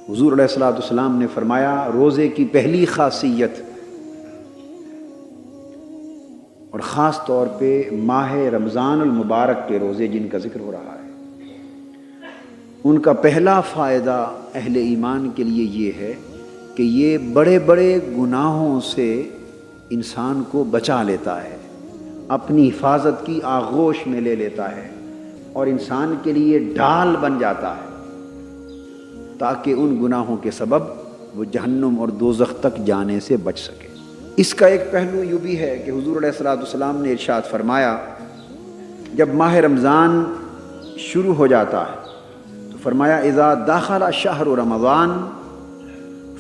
حضور علیہ الصلوۃ والسلام نے فرمایا روزے کی پہلی خاصیت، اور خاص طور پہ ماہ رمضان المبارک کے روزے جن کا ذکر ہو رہا ہے، ان کا پہلا فائدہ اہل ایمان کے لیے یہ ہے کہ یہ بڑے بڑے گناہوں سے انسان کو بچا لیتا ہے، اپنی حفاظت کی آغوش میں لے لیتا ہے اور انسان کے لیے ڈھال بن جاتا ہے تاکہ ان گناہوں کے سبب وہ جہنم اور دوزخ تک جانے سے بچ سکے۔ اس کا ایک پہلو یہ بھی ہے کہ حضور علیہ الصلوۃ والسلام نے ارشاد فرمایا جب ماہ رمضان شروع ہو جاتا ہے تو فرمایا اذا دخل شہر رمضان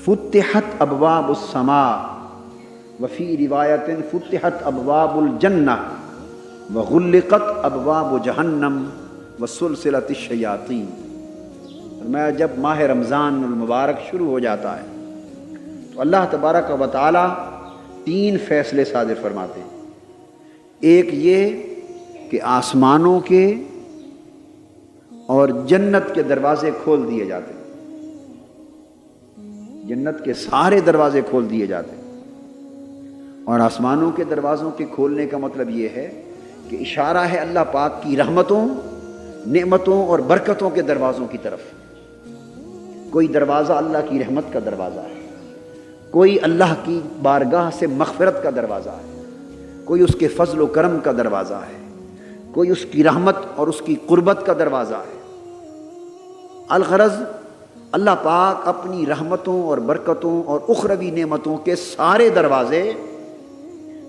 فتحت ابواب السماء وفی روایت فتحت ابواب الجنہ وغلقت ابواب جہنم وسلسلۃ الشیاطین۔ فرمایا جب ماہ رمضان المبارک شروع ہو جاتا ہے تو اللہ تبارک و تعالی 3 فیصلے صادر فرماتے ہیں۔ ایک یہ کہ آسمانوں کے اور جنت کے دروازے کھول دیے جاتے ہیں، جنت کے سارے دروازے کھول دیے جاتے ہیں، اور آسمانوں کے دروازوں کے کھولنے کا مطلب یہ ہے کہ اشارہ ہے اللہ پاک کی رحمتوں، نعمتوں اور برکتوں کے دروازوں کی طرف۔ کوئی دروازہ اللہ کی رحمت کا دروازہ ہے، کوئی اللہ کی بارگاہ سے مغفرت کا دروازہ ہے، کوئی اس کے فضل و کرم کا دروازہ ہے، کوئی اس کی رحمت اور اس کی قربت کا دروازہ ہے۔ الغرض اللہ پاک اپنی رحمتوں اور برکتوں اور اخروی نعمتوں کے سارے دروازے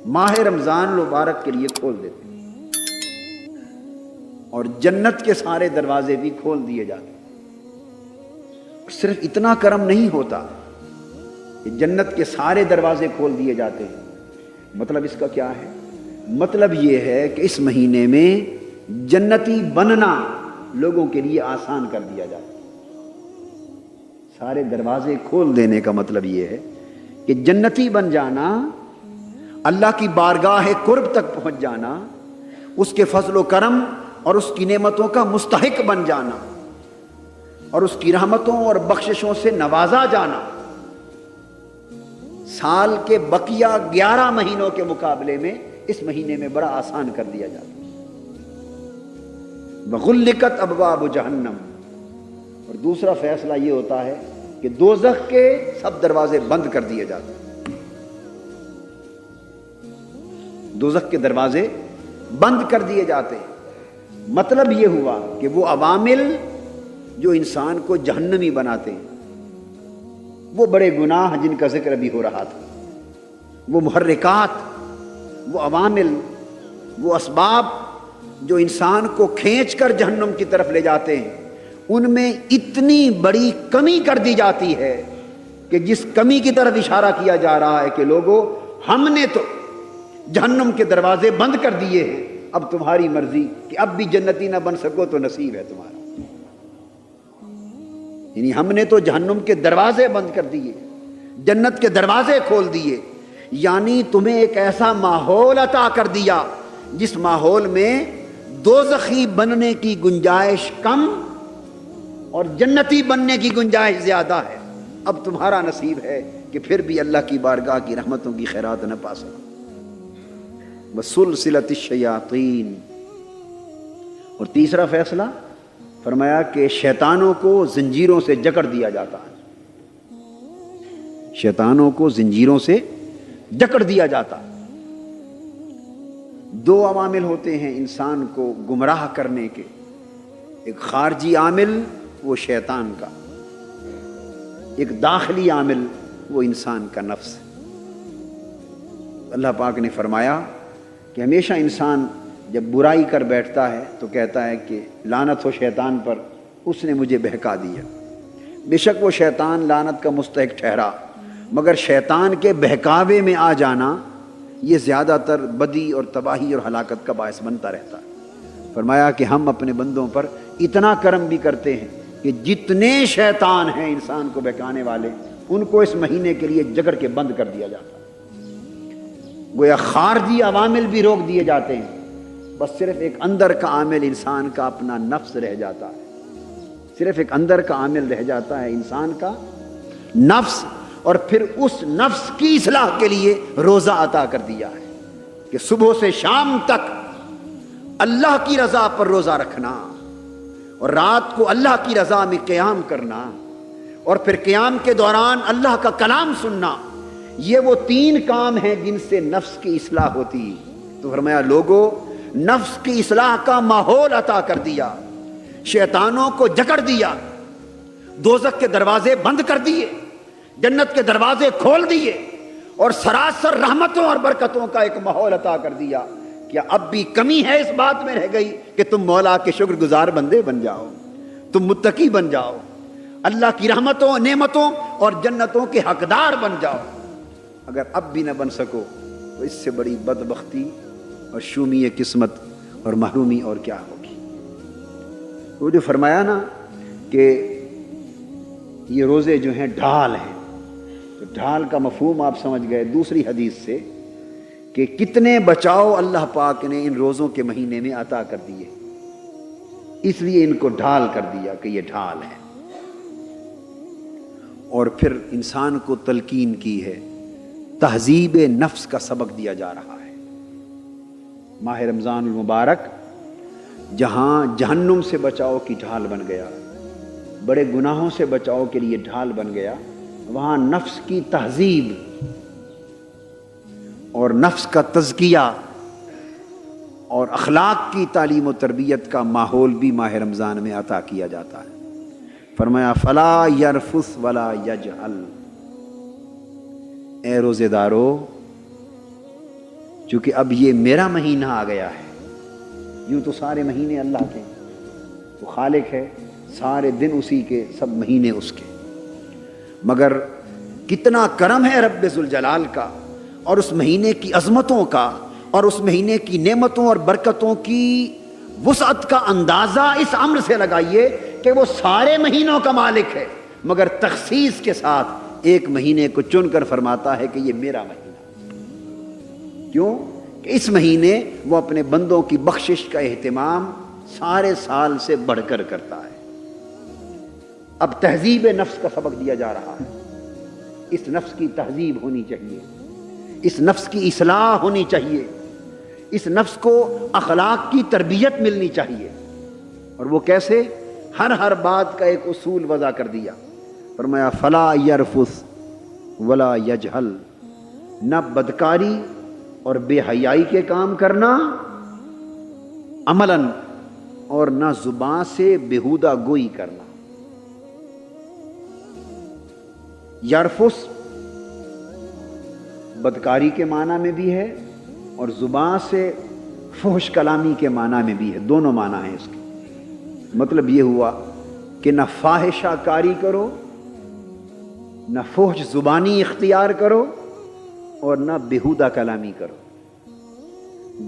ماہ رمضان المبارک کے لیے کھول دیتے ہیں، اور جنت کے سارے دروازے بھی کھول دیے جاتے ہیں۔ صرف اتنا کرم نہیں ہوتا کہ جنت کے سارے دروازے کھول دیے جاتے ہیں، مطلب اس کا کیا ہے؟ مطلب یہ ہے کہ اس مہینے میں جنتی بننا لوگوں کے لیے آسان کر دیا جاتا ہے۔ سارے دروازے کھول دینے کا مطلب یہ ہے کہ جنتی بن جانا، اللہ کی بارگاہ قرب تک پہنچ جانا، اس کے فضل و کرم اور اس کی نعمتوں کا مستحق بن جانا اور اس کی رحمتوں اور بخششوں سے نوازا جانا سال کے بقیہ 11 مہینوں کے مقابلے میں اس مہینے میں بڑا آسان کر دیا جاتا ہے۔ وغلقت ابواب جہنم، اور دوسرا فیصلہ یہ ہوتا ہے کہ دوزخ کے سب دروازے بند کر دیے جاتے ہیں۔ دوزخ کے دروازے بند کر دیے جاتے ہیں، مطلب یہ ہوا کہ وہ عوامل جو انسان کو جہنمی بناتے ہیں، وہ بڑے گناہ جن کا ذکر ابھی ہو رہا تھا، وہ محرکات، وہ عوامل، وہ اسباب جو انسان کو کھینچ کر جہنم کی طرف لے جاتے ہیں، ان میں اتنی بڑی کمی کر دی جاتی ہے کہ جس کمی کی طرف اشارہ کیا جا رہا ہے کہ لوگوں ہم نے تو جہنم کے دروازے بند کر دیے ہیں، اب تمہاری مرضی کہ اب بھی جنتی نہ بن سکو تو نصیب ہے تمہارا۔ یعنی ہم نے تو جہنم کے دروازے بند کر دیے، جنت کے دروازے کھول دیے، یعنی تمہیں ایک ایسا ماحول عطا کر دیا جس ماحول میں دوزخی بننے کی گنجائش کم اور جنتی بننے کی گنجائش زیادہ ہے۔ اب تمہارا نصیب ہے کہ پھر بھی اللہ کی بارگاہ کی رحمتوں کی خیرات نہ پا سکو۔ وسلسلۃ الشیاطین، اور تیسرا فیصلہ فرمایا کہ شیطانوں کو زنجیروں سے جکڑ دیا جاتا ہے، شیطانوں کو زنجیروں سے جکڑ دیا جاتا ہے۔ 2 عوامل ہوتے ہیں انسان کو گمراہ کرنے کے، ایک خارجی عامل وہ شیطان کا، ایک داخلی عامل وہ انسان کا نفس۔ اللہ پاک نے فرمایا کہ ہمیشہ انسان جب برائی کر بیٹھتا ہے تو کہتا ہے کہ لعنت ہو شیطان پر، اس نے مجھے بہکا دیا۔ بے شک وہ شیطان لعنت کا مستحق ٹھہرا، مگر شیطان کے بہکاوے میں آ جانا یہ زیادہ تر بدی اور تباہی اور ہلاکت کا باعث بنتا رہتا ہے۔ فرمایا کہ ہم اپنے بندوں پر اتنا کرم بھی کرتے ہیں کہ جتنے شیطان ہیں انسان کو بہکانے والے، ان کو اس مہینے کے لیے جکڑ کے بند کر دیا جاتا ہے۔ گویا خارجی عوامل بھی روک دیے جاتے ہیں، بس صرف ایک اندر کا عامل انسان کا اپنا نفس رہ جاتا ہے۔ صرف ایک اندر کا عامل رہ جاتا ہے انسان کا نفس، اور پھر اس نفس کی اصلاح کے لیے روزہ عطا کر دیا ہے کہ صبح سے شام تک اللہ کی رضا پر روزہ رکھنا، اور رات کو اللہ کی رضا میں قیام کرنا، اور پھر قیام کے دوران اللہ کا کلام سننا۔ یہ وہ 3 کام ہیں جن سے نفس کی اصلاح ہوتی۔ تو فرمایا لوگوں، نفس کی اصلاح کا ماحول عطا کر دیا، شیطانوں کو جکڑ دیا، دوزخ کے دروازے بند کر دیے، جنت کے دروازے کھول دیے، اور سراسر رحمتوں اور برکتوں کا ایک ماحول عطا کر دیا۔ کیا اب بھی کمی ہے اس بات میں رہ گئی کہ تم مولا کے شکر گزار بندے بن جاؤ، تم متقی بن جاؤ، اللہ کی رحمتوں، نعمتوں اور جنتوں کے حقدار بن جاؤ؟ اگر اب بھی نہ بن سکو تو اس سے بڑی بدبختی اور شومی قسمت اور محرومی اور کیا ہوگی؟ وہ جو فرمایا نا کہ یہ روزے جو ہیں ڈھال ہیں، تو ڈھال کا مفہوم آپ سمجھ گئے دوسری حدیث سے کہ کتنے بچاؤ اللہ پاک نے ان روزوں کے مہینے میں عطا کر دیے، اس لیے ان کو ڈھال کر دیا کہ یہ ڈھال ہے۔ اور پھر انسان کو تلقین کی ہے، تہذیب نفس کا سبق دیا جا رہا ہے۔ ماہ رمضان المبارک جہاں جہنم سے بچاؤ کی ڈھال بن گیا، بڑے گناہوں سے بچاؤ کے لیے ڈھال بن گیا، وہاں نفس کی تہذیب اور نفس کا تزکیہ اور اخلاق کی تعلیم و تربیت کا ماحول بھی ماہ رمضان میں عطا کیا جاتا ہے۔ فرمایا فلا یرفث ولا یجہل، اے روزے دارو، چونکہ اب یہ میرا مہینہ آ گیا ہے، یوں تو سارے مہینے اللہ کے، وہ خالق ہے، سارے دن اسی کے، سب مہینے اس کے، مگر کتنا کرم ہے رب ذوالجلال کا اور اس مہینے کی عظمتوں کا اور اس مہینے کی نعمتوں اور برکتوں کی وسعت کا اندازہ اس امر سے لگائیے کہ وہ سارے مہینوں کا مالک ہے، مگر تخصیص کے ساتھ ایک مہینے کو چن کر فرماتا ہے کہ یہ میرا مہینہ۔ کیوں؟ کہ اس مہینے وہ اپنے بندوں کی بخشش کا اہتمام سارے سال سے بڑھ کر کرتا ہے۔ اب تہذیب نفس کا سبق دیا جا رہا ہے، اس نفس کی تہذیب ہونی چاہیے، اس نفس کی اصلاح ہونی چاہیے، اس نفس کو اخلاق کی تربیت ملنی چاہیے۔ اور وہ کیسے؟ ہر بات کا ایک اصول وضع کر دیا۔ فرمایا فلا یرفث ولا یجہل، نہ بدکاری اور بے حیائی کے کام کرنا عملاً، اور نہ زبان سے بیہودہ گوئی کرنا۔ یرفث بدکاری کے معنی میں بھی ہے اور زبان سے فحش کلامی کے معنی میں بھی ہے، دونوں معنی ہیں اس کے۔ مطلب یہ ہوا کہ نہ فاحشہ کاری کرو، نہ فحش زبانی اختیار کرو، اور نہ بیہودہ کلامی کرو۔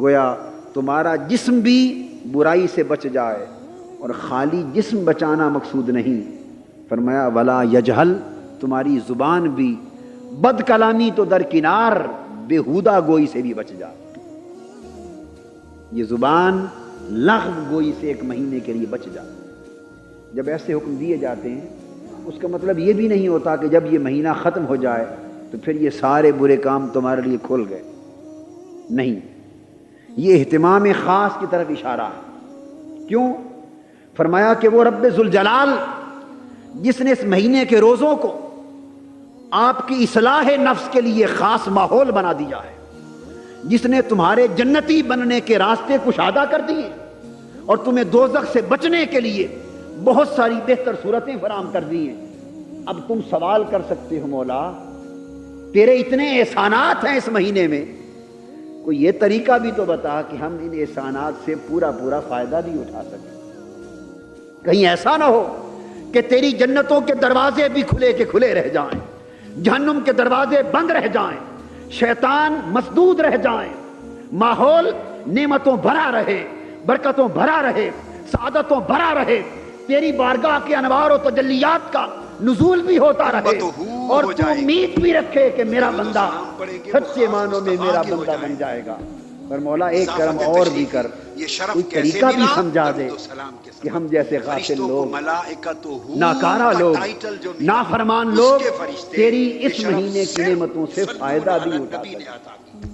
گویا تمہارا جسم بھی برائی سے بچ جائے، اور خالی جسم بچانا مقصود نہیں، فرمایا ولا یجہل، تمہاری زبان بھی بد کلامی تو درکنار، بیہودہ گوئی سے بھی بچ جائے۔ یہ زبان لغو گوئی سے ایک مہینے کے لیے بچ جائے۔ جب ایسے حکم دیے جاتے ہیں اس کا مطلب یہ بھی نہیں ہوتا کہ جب یہ مہینہ ختم ہو جائے تو پھر یہ سارے برے کام تمہارے لیے کھل گئے، نہیں، یہ اہتمام خاص کی طرف اشارہ ہے۔ کیوں؟ فرمایا کہ وہ رب ذوالجلال جس نے اس مہینے کے روزوں کو آپ کی اصلاح نفس کے لیے خاص ماحول بنا دیا ہے، جس نے تمہارے جنتی بننے کے راستے کشادہ کر دیے اور تمہیں دوزخ سے بچنے کے لیے بہت ساری بہتر صورتیں فراہم کر دی ہیں۔ اب تم سوال کر سکتے ہو مولا تیرے اتنے احسانات ہیں اس مہینے میں، کوئی یہ طریقہ بھی تو بتا کہ ہم ان احسانات سے پورا فائدہ بھی اٹھا سکیں۔ کہیں ایسا نہ ہو کہ تیری جنتوں کے دروازے بھی کھلے کے کھلے رہ جائیں، جہنم کے دروازے بند رہ جائیں، شیطان مسدود رہ جائیں، ماحول نعمتوں بھرا رہے، برکتوں بھرا رہے، سعادتوں بھرا رہے، تیری بارگاہ کے انوار و تجلیات کا نزول بھی ہوتا رہے، اور تو امید بھی رکھے کہ میرا بندہ سچے معنوں میں میرا بندہ بن جائے گا۔ پر مولا ایک کرم اور بھی کر، یہ شرف کوئی کیسے طریقہ بھی ملا؟ سمجھا دے درود و سلام کے ساتھ۔ کہ ہم جیسے غافل فرشتوں کو لوگ، ملائکتہ ناکارہ کا لوگ، ٹائٹل جو ملا، نافرمان اس لوگ کے فرشتے تیری اس بے شرف مہینے کی صرف نعمتوں سے صلو فائدہ علی بھی اٹھا نبی نے سکتے۔ عطا کی۔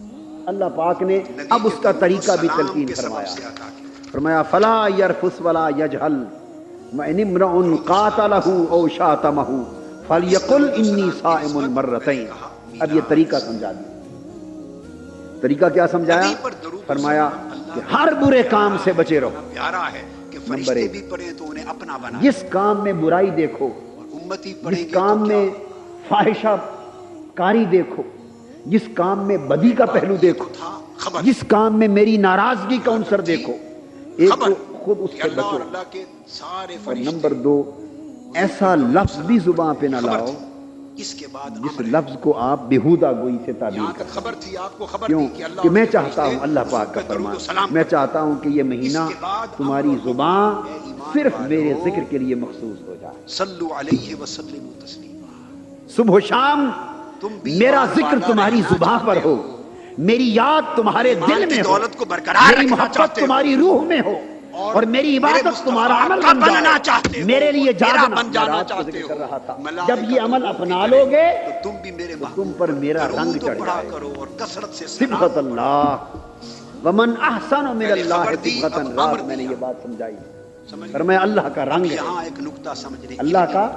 اللہ پاک نے نبی اب اس کے کا درود و طریقہ بھی سلام تلقین کے سبب فرمایا، سے عطا کی۔ فرمایا فلا یرفث ولا یجہل وان امرؤ قاتلہ او شاتمہ فلیقل انی صائم مرتین۔ اب یہ طریقہ سمجھا دیا۔ طریقہ کیا سمجھایا؟ نبی پر درود و فرمایا سلام اللہ کہ ہر برے کام سے بچے رہو۔ پیارا ہے کہ نمبر فرشتے ایک، بھی پڑھیں تو انہیں اپنا بنا، جس کام میں برائی دیکھو، اور امتی پڑھیں جس گے تو کام کیا؟ میں فاحشہ کاری دیکھو، جس کام میں بدی کا پہلو دیکھو، تھا خبر، جس کام میں میری ناراضگی کا عنصر دیکھو، ایک خبر تو خود اس کہ سے اللہ بچو، اور اللہ کے سارے اور فرشتے، نمبر دو ایسا لفظ بھی زباں پہ نہ خبر لاؤ تھی۔ اس کے بعد جس امر ہے۔ لفظ کو آپ بیہودہ گوئی سے تعبیر یہاں کریں۔ تک خبر تھی، آپ کو خبر کیوں تھی کہ اللہ کہ اور میں اس کے چاہتا فرشتے ہوں اللہ پاک کا درود و فرمان، سلام میں کریں۔ چاہتا ہوں کہ یہ مہینہ اس کے بعد تمہاری امر و زبان حکم ہے ایمان صرف والوں، میرے ذکر کے لیے مخصوص ہو جائے۔ صلو علیہ وسلم تسلیما۔ صبح و شام تم بھی میرا ایمان ذکر والا تمہاری رہنا زبان پر چاہتے ہو، میری یاد تمہارے ایمان دل کی میں ہو، دولت کو برقرار میری رکھنا محبت چاہتے ہو، تمہاری روح میں ہو، اور میری میرے عبادت مصطفیٰ تمہارا عمل کا بن بننا جائے۔ چاہتے ہو، میرے لیے میرا جاگنا، بن جانا میں رات کو چاہتے ذکر ہو، کر رہا تھا، ملائکہ جب یہ عمل درود اپنا کریں، لو گے تو تم بھی میرے تو تم پر میرا رنگ درود چڑھ پڑھا جائے گا۔ کرو اور کثرت سے سلام صبغۃ اللہ ومن احسن من پہلے اللہ خبر دی، صبغۃ، اب امر رات میں نے دیا۔ یہ بات سمجھائی، سمجھ فرمایا اللہ کا اب رنگ ہے، یہاں ایک نقطہ سمجھنے اللہ کا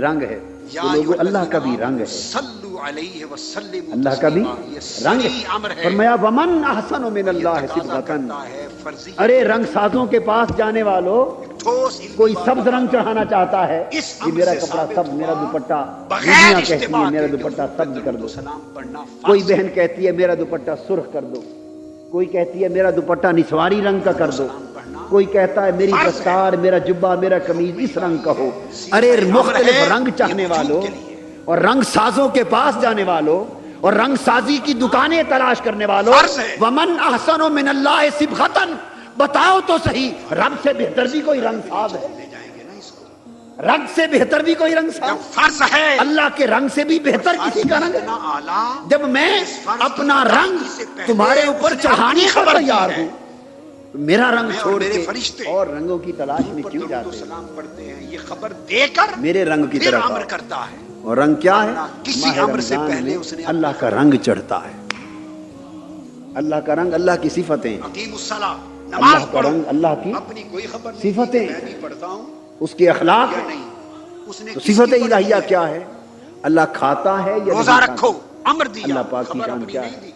رنگ ہے، یا تو لوگوں اللہ کا بھی رنگ ہے، صلو علیہ وسلم اللہ کا بھی تسلیما۔ یہ رنگ صریح امر ہے۔ ہے، فرمایا ومن احسن من یہ اللہ تقاضا صبغۃ۔ کرتا ہے فرضیت، ارے رنگ سازوں کے پاس جانے والوں، ٹھوس علمی کوئی بات سبز رنگ چڑھانا چاہتا ہے اس کہ امر میرا سے کپڑا ثابت سبز، میرا ہوا دوپٹہ، بغیر بیویاں کہتی ہیں اشتباہ میرا کے دوپٹہ کہ سبز کر دو، سلام پڑھنا کوئی فرض بہن کہتی ہے میرا دوپٹہ سرخ کر دو، کوئی کہتی ہے میرا دوپٹہ نسواری رنگ کا کر دو، کوئی کہتا ہے میری فرض ہے۔ دستار، میرا جبہ، میرا قمیض اس رنگ کا ہو۔ ارے مختلف رنگ چاہنے والوں اور رنگ سازوں کے پاس جانے والوں اور رنگ سازی کی دکانیں تلاش کرنے والوں، فرض ہے۔ ومن احسن من اللہ صبغۃ، بتاؤ تو صحیح رب سے بہتر بھی کوئی رنگ ساز ہے؟ لے جائیں گے نا اس کو، رنگ سے بہتر بھی کوئی رنگ جب ساز؟ فرض ہے، اللہ کے رنگ سے بھی بہتر کسی کا رنگ ہے؟ اتنا اعلیٰ، جب میں اس فرض کی اپنا رنگ ادائیگی سے پہلے تمہارے اس اوپر نے چڑھانے اپنی کو خبر دی تیار ہے۔ ہوں، تو میرا رنگ میں اور چھوڑ میرے کے فرشتے اور رنگوں کی تلاش میں پر کیوں درود و جاتے ہیں؟ سلام پڑھتے ہیں، یہ خبر دے کر میرے رنگ کی پھر طرف امر آؤ۔ کرتا ہے، اور رنگ کیا ہے؟ ورنہ کسی ماہ امر سے رمضان پہلے میں اس نے اللہ کا رنگ چڑھتا ہے۔ اللہ کا رنگ اللہ کی صفتیں ہیں، اقیم الصلاۃ، اللہ نماز کا پڑھو، رنگ اللہ کی اپنی کوئی خبر نہیں صفتیں، میں بھی پڑھتا ہوں اس کے اخلاق یا ہیں۔ نہیں، اس نے تو کس کی صفت پڑھی الہیہ ہے؟ کیا ہے؟ اللہ کھاتا ہے یا روزہ نہیں رکھو، کھاتا؟ امر دیا، اللہ پاک کی خبر شان اپنی کیا نہیں ہے؟ دی،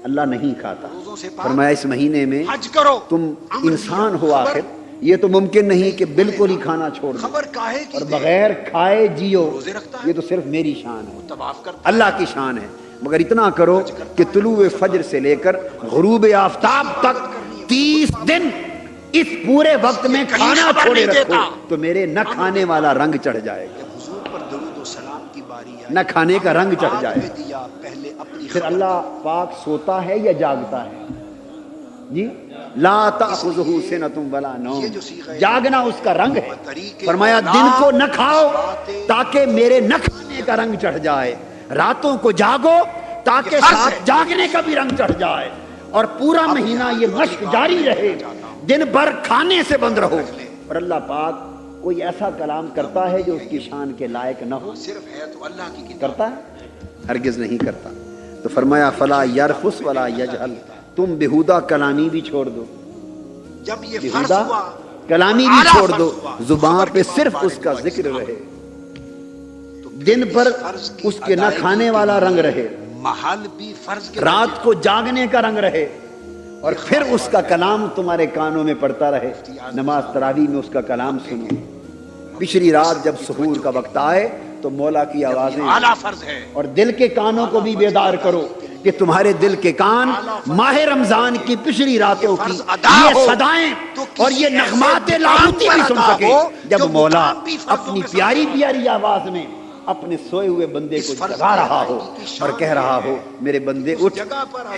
اللہ نہیں کھاتا۔ روزوں سے پاک، فرمایا اس مہینے میں حج کرو، تم امر انسان دیا، ہو، خبر آخر یہ تو ممکن نہیں کہ بالکل ہی کھانا چھوڑ دو خبر کاہے کی اور دے؟ بغیر کھائے جیو، روزے رکھتا ہے، یہ تو صرف میری شان ہے، طواف کرتا اللہ کی شان ہے، مگر اتنا کرو کہ طلوع فجر سے لے کر غروب آفتاب تک 30 دن اس پورے وقت میں کہیں کھانا خبر چھوڑے نہیں رکھو دیتا، تو میرے نہ کھانے والا رنگ چڑھ جائے گا، جب حضور پر درود و سلام کی باری آئی، نہ کھانے کا رنگ چڑھ بعد جائے میں دیا، پہلے اپنی پھر خبر اللہ پاک سوتا ہے یا جاگتا ہے؟ جی لا تأخذہ سنۃ ولا نوم، یہ جو صیغہ ہے، جاگنا اس کا رنگ ہے۔ طریقے فرمایا اولا دن کو نہ کھاؤ باتیں، تاکہ میرے نہ کھانے کا رنگ چڑھ جائے، راتوں کو جاگو تاکہ یہ فرض ساتھ ہے۔ جاگنے کا بھی رنگ چڑھ جائے، اور پورا مہینہ یہ مشق جاری رہے، دن بھر کھانے سے بند رہو۔ اور اللہ پاک کوئی ایسا کلام کرتا ہے جو اس کی شان کے لائق نہ ہو؟ صرف ہے تو اللہ کی کتاب، کرتا ہے؟ ہرگز نہیں کرتا۔ تو فرمایا فلا یرفس ولا یجہل، تم بہودہ کلامی بھی چھوڑ دو، جب یہ فرض بہودہ ہوا، کلامی بھی اعلیٰ چھوڑ فرض دو، ہوا، زبان خبر پہ کے صرف بارے اس کا میں ذکر رہے، تو دن اس پر فرض کی اس کے نہ ادائیگی کھانے کے والا لیے رنگ رہے، محل بھی فرض کے رات کو جاگنے کا رنگ رہے، اور پھر اس کا کلام تمہارے کانوں میں پڑتا رہے، نماز تراویح میں اس کا کلام سنو، پچھلی رات جب سحور کا وقت آئے تو مولا کی آوازیں، اعلیٰ فرض ہے، اور دل کے کانوں کو بھی بیدار کرو کہ تمہارے دل کے کان ماہ رمضان کی پچھلی راتوں کی یہ صدائیں اور یہ نغمات لاہوتی بھی سن سکے، جب مولا اپنی پیاری پیاری آواز میں اپنے سوئے ہوئے بندے کو جگا رہا ہو اور کہہ رہا ہو میرے بندے اٹھ،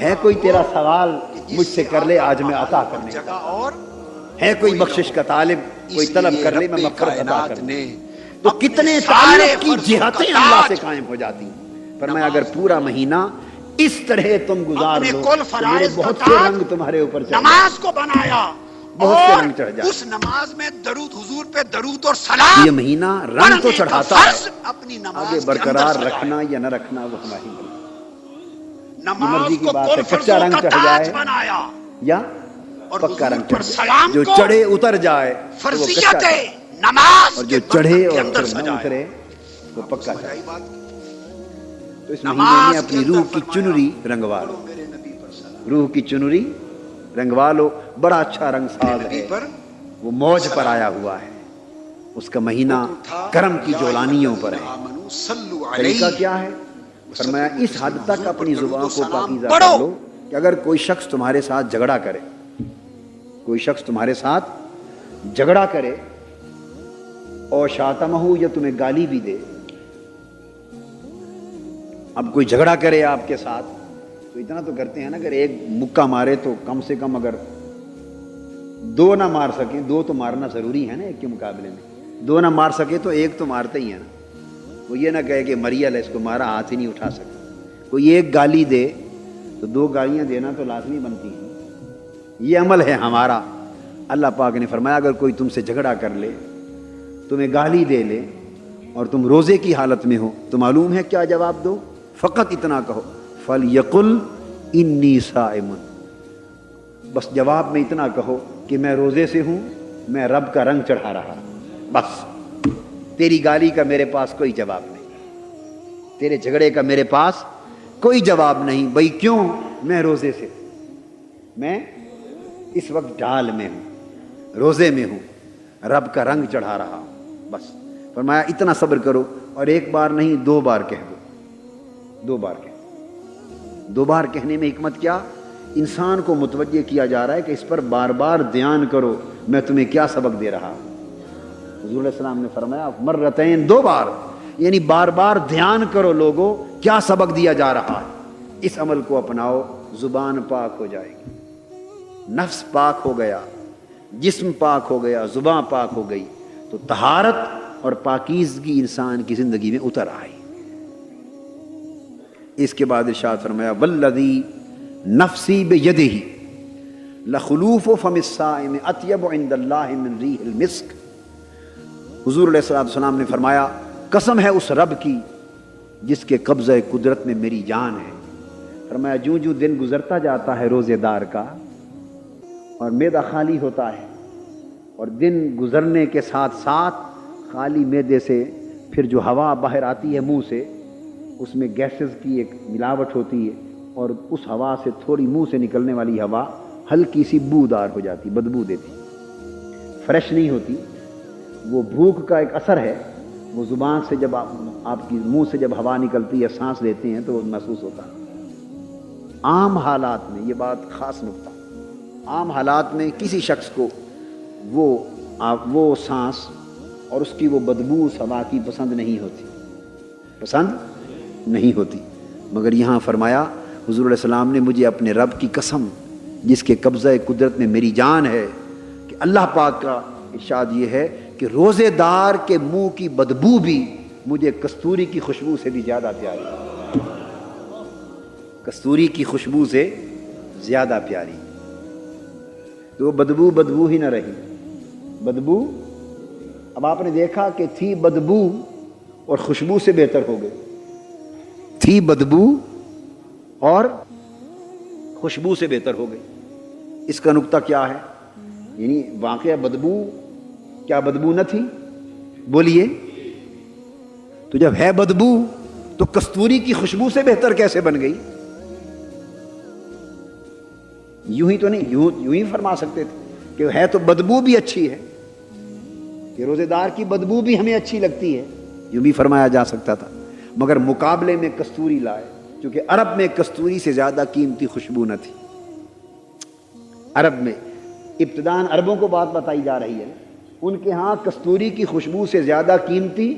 ہے کوئی تیرا سوال مجھ سے کر لے آج میں عطا کرنے، جگہ اور ہے کوئی بخشش کا طالب کوئی طلب کر لے میں مغفرت عطا کر دوں۔ تو کتنے سارے تعلق کی فرضوں کا جہتیں اللہ تاج سے قائم ہو جاتی ہیں۔ فرمایا اگر پورا مہینہ اس طرح تم گزار اپنے لو کل کہ میرے فرائض بہت کا سے تاج رنگ تمہارے اوپر چڑھ جائیں، نماز کو بنایا بہت سے اور رنگ چڑھ جائیں۔ اس نماز میں درود حضور پہ درود اور سلام یہ مہینہ رنگ تو پڑھنے کا چڑھاتا ہے، فرض اپنی نماز آگے کے برقرار اندر رکھنا سجایا۔ یا نہ رکھنا وہ ہماری مرضی، یہ نماز مرضی کی کو بات کل ہے، کچا فرضوں رنگ کا چڑھ تاج جائے بنایا یا اور پکا حضور رنگ پر چڑھ جائے، سلام جو کو چڑھے اتر جائے تو وہ کچا فرضیت ہے، نماز اور کے جو چڑھے برتن کے اور اندر پھر نہ سجایا۔ اترے وہ پکا سمجھ آئی چڑھے۔ بات؟ تو اس مہینے نماز میں کے اپنی اندر روح کی فرمایا، چنری رنگوا لو، پڑھو میرے نبی پر سلام، روح کی چنری رنگوا لو، بڑا اچھا رنگ ساز نبی ہے، پر وہ موج پر آیا ہوا ہے، اس کا مہینہ کرم کی جولانیوں پر ہے۔ آمنو صلو طریقہ علیہ، کیا ہے؟ فرمایا اس حد تک اپنی زبان کو پاکیزہ پڑھو۔ کر لو کہ اگر کوئی شخص تمہارے ساتھ جھگڑا کرے، کوئی شخص تمہارے ساتھ جھگڑا کرے اور شاتمہ یا تمہیں گالی بھی دے، اب کوئی جھگڑا کرے آپ کے ساتھ تو اتنا تو کرتے ہیں نا، اگر ایک مکہ مارے تو کم سے کم اگر دو نہ مار سکیں، دو تو مارنا ضروری ہے نا ایک کے مقابلے میں، دو نہ مار سکے تو ایک تو مارتے ہی ہے نا۔ وہ یہ نہ کہے کہ مریل ہے اس کو مارا، ہاتھ ہی نہیں اٹھا سکتا، کوئی ایک گالی دے تو دو گالیاں دینا تو لازمی بنتی ہیں، یہ عمل ہے ہمارا۔ اللہ پاک نے فرمایا اگر کوئی تم سے جھگڑا کر لے، تمہیں گالی دے لے اور تم روزے کی حالت میں ہو تو معلوم ہے کیا جواب دو؟ فقط اتنا کہو فَلْيَقُلْ إِنِّي صَائِمٌ، بس جواب میں اتنا کہو کہ میں روزے سے ہوں، میں رب کا رنگ چڑھا رہا، بس تیری گالی کا میرے پاس کوئی جواب نہیں، تیرے جھگڑے کا میرے پاس کوئی جواب نہیں۔ بھئی کیوں؟ میں روزے سے، میں اس وقت ڈھال میں ہوں، روزے میں ہوں، رب کا رنگ چڑھا رہا ہوں، بس فرمایا اتنا صبر کرو، اور ایک بار نہیں 2 بار کہہ دو، 2 بار کہہ دو۔ 2 بار کہنے میں حکمت کیا؟ انسان کو متوجہ کیا جا رہا ہے کہ اس پر بار بار دھیان کرو میں تمہیں کیا سبق دے رہا ہوں۔ حضور علیہ السلام نے فرمایا مرتین، 2 بار، یعنی بار بار دھیان کرو لوگوں کیا سبق دیا جا رہا ہے، اس عمل کو اپناؤ، زبان پاک ہو جائے گی، نفس پاک ہو گیا، جسم پاک ہو گیا، زبان پاک ہو گئی تو طہارت اور پاکیزگی انسان کی زندگی میں اتر آئی۔ اس کے بعد ارشاد فرمایا والذی نفسی بیدہ لخلوف فم الصائم اطیب عند اللہ من ریح المسک۔ حضور علیہ السلام نے فرمایا قسم ہے اس رب کی جس کے قبضہ قدرت میں میری جان ہے، فرمایا جوں جوں دن گزرتا جاتا ہے روزے دار کا اور معدہ خالی ہوتا ہے، اور دن گزرنے کے ساتھ ساتھ خالی معدے سے پھر جو ہوا باہر آتی ہے منہ سے، اس میں گیسز کی ایک ملاوٹ ہوتی ہے، اور اس ہوا سے تھوڑی منہ سے نکلنے والی ہوا ہلکی سی بودار ہو جاتی، بدبو دیتی، فریش نہیں ہوتی۔ وہ بھوک کا ایک اثر ہے، وہ زبان سے جب آپ کی منہ سے جب ہوا نکلتی ہے، سانس لیتے ہیں تو وہ محسوس ہوتا ہے۔ عام حالات میں، یہ بات خاص نکتہ، عام حالات میں کسی شخص کو وہ سانس اور اس کی وہ بدبو اس ہوا کی پسند نہیں ہوتی، مگر یہاں فرمایا حضور علیہ السلام نے مجھے اپنے رب کی قسم جس کے قبضہ قدرت میں میری جان ہے کہ اللہ پاک کا ارشاد یہ ہے کہ روزے دار کے منہ کی بدبو بھی مجھے کستوری کی خوشبو سے بھی زیادہ پیاری ہے، کستوری کی خوشبو سے زیادہ پیاری، تو بدبو ہی نہ رہی، بدبو اب آپ نے دیکھا کہ تھی بدبو اور خوشبو سے بہتر ہو گئی، تھی بدبو اور خوشبو سے بہتر ہو گئی۔ اس کا نقطہ کیا ہے؟ یعنی واقعہ بدبو، کیا بدبو نہ تھی؟ بولیے، تو جب ہے بدبو تو کستوری کی خوشبو سے بہتر کیسے بن گئی؟ یوں ہی تو نہیں، یوں ہی فرما سکتے تھے کہ ہے تو بدبو بھی اچھی ہے، کہ روزے دار کی بدبو بھی ہمیں اچھی لگتی ہے، یوں بھی فرمایا جا سکتا تھا، مگر مقابلے میں کستوری لائے، کیونکہ عرب میں کستوری سے زیادہ قیمتی خوشبو نہ تھی۔ عرب میں ابتداءً عربوں کو بات بتائی جا رہی ہے، ان کے ہاں کستوری کی خوشبو سے زیادہ قیمتی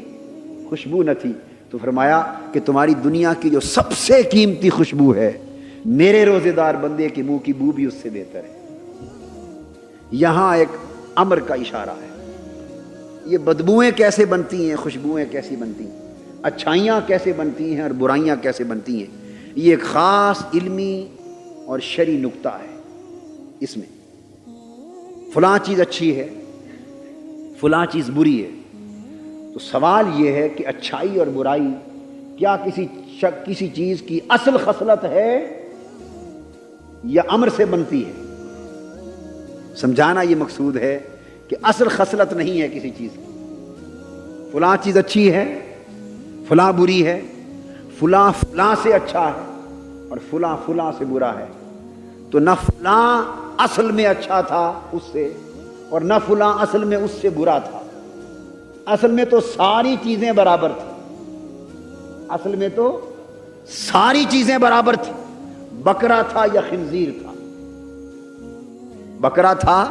خوشبو نہ تھی، تو فرمایا کہ تمہاری دنیا کی جو سب سے قیمتی خوشبو ہے میرے روزے دار بندے کے منہ کی بو بھی اس سے بہتر ہے۔ یہاں ایک امر کا اشارہ ہے، یہ بدبوئیں کیسے بنتی ہیں، خوشبوئیں کیسی بنتی ہیں، اچھائیاں کیسے بنتی ہیں اور برائیاں کیسے بنتی ہیں، یہ ایک خاص علمی اور شرعی نکتہ ہے۔ اس میں فلاں چیز اچھی ہے، فلاں چیز بری ہے، تو سوال یہ ہے کہ اچھائی اور برائی کیا کسی چیز کی اصل خصلت ہے یا امر سے بنتی ہے؟ سمجھانا یہ مقصود ہے کہ اصل خصلت نہیں ہے کسی چیز کی۔ فلاں چیز اچھی ہے، فلاں بری ہے، فلاں فلاں سے اچھا ہے اور فلاں فلاں سے برا ہے، تو نہ فلاں اصل میں اچھا تھا اس سے اور نہ فلاں اصل میں اس سے برا تھا۔ اصل میں تو ساری چیزیں برابر تھیں، اصل میں تو ساری چیزیں برابر تھیں۔ بکرا تھا یا خنزیر تھا، بکرا تھا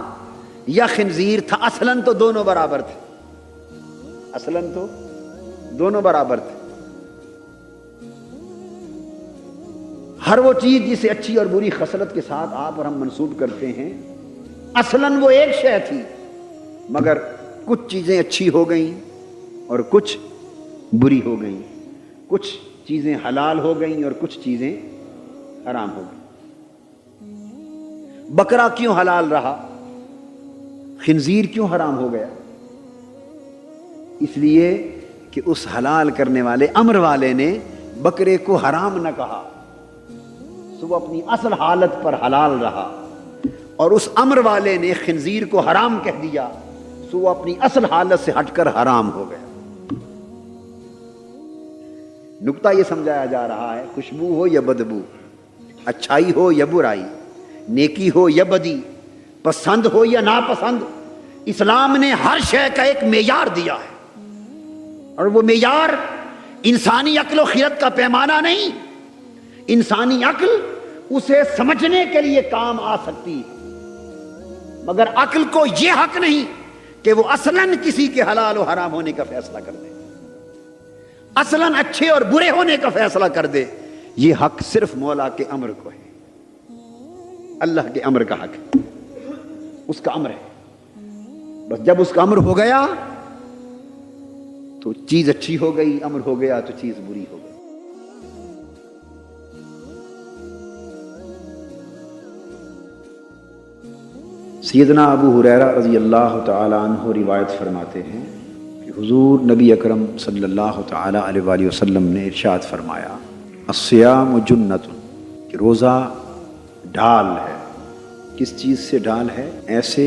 یا خنزیر تھا، اصلاً تو دونوں برابر تھے، اصلاً تو دونوں برابر تھے۔ ہر وہ چیز جسے اچھی اور بری خصلت کے ساتھ آپ اور ہم منسوب کرتے ہیں، اصلاً وہ ایک شے تھی، مگر کچھ چیزیں اچھی ہو گئیں اور کچھ بری ہو گئیں، کچھ چیزیں حلال ہو گئیں اور کچھ چیزیں حرام ہو گئیں۔ بکرا کیوں حلال رہا، خنزیر کیوں حرام ہو گیا؟ اس لیے کہ اس حلال کرنے والے امر والے نے بکرے کو حرام نہ کہا، سو وہ اپنی اصل حالت پر حلال رہا، اور اس امر والے نے خنزیر کو حرام کہہ دیا، سو وہ اپنی اصل حالت سے ہٹ کر حرام ہو گیا۔ نکتہ یہ سمجھایا جا رہا ہے، خوشبو ہو یا بدبو، اچھائی ہو یا برائی، نیکی ہو یا بدی، پسند ہو یا ناپسند، اسلام نے ہر شے کا ایک معیار دیا ہے، اور وہ معیار انسانی عقل و خرد کا پیمانہ نہیں۔ انسانی عقل اسے سمجھنے کے لیے کام آ سکتی ہے، مگر عقل کو یہ حق نہیں کہ وہ اصلاً کسی کے حلال و حرام ہونے کا فیصلہ کر دے، اصلاً اچھے اور برے ہونے کا فیصلہ کر دے۔ یہ حق صرف مولا کے امر کو ہے، اللہ کے امر کا حق ہے، اس کا امر ہے۔ بس جب اس کا امر ہو گیا تو چیز اچھی ہو گئی، امر ہو گیا تو چیز بری ہو گئی۔ سیدنا ابو ہریرہ رضی اللہ تعالی عنہ روایت فرماتے ہیں کہ حضور نبی اکرم صلی اللہ تعالی علیہ وآلہ وسلم نے ارشاد فرمایا، الصیام جنۃ، کہ روزہ ڈھال ہے۔ کس چیز سے ڈھال ہے؟ ایسے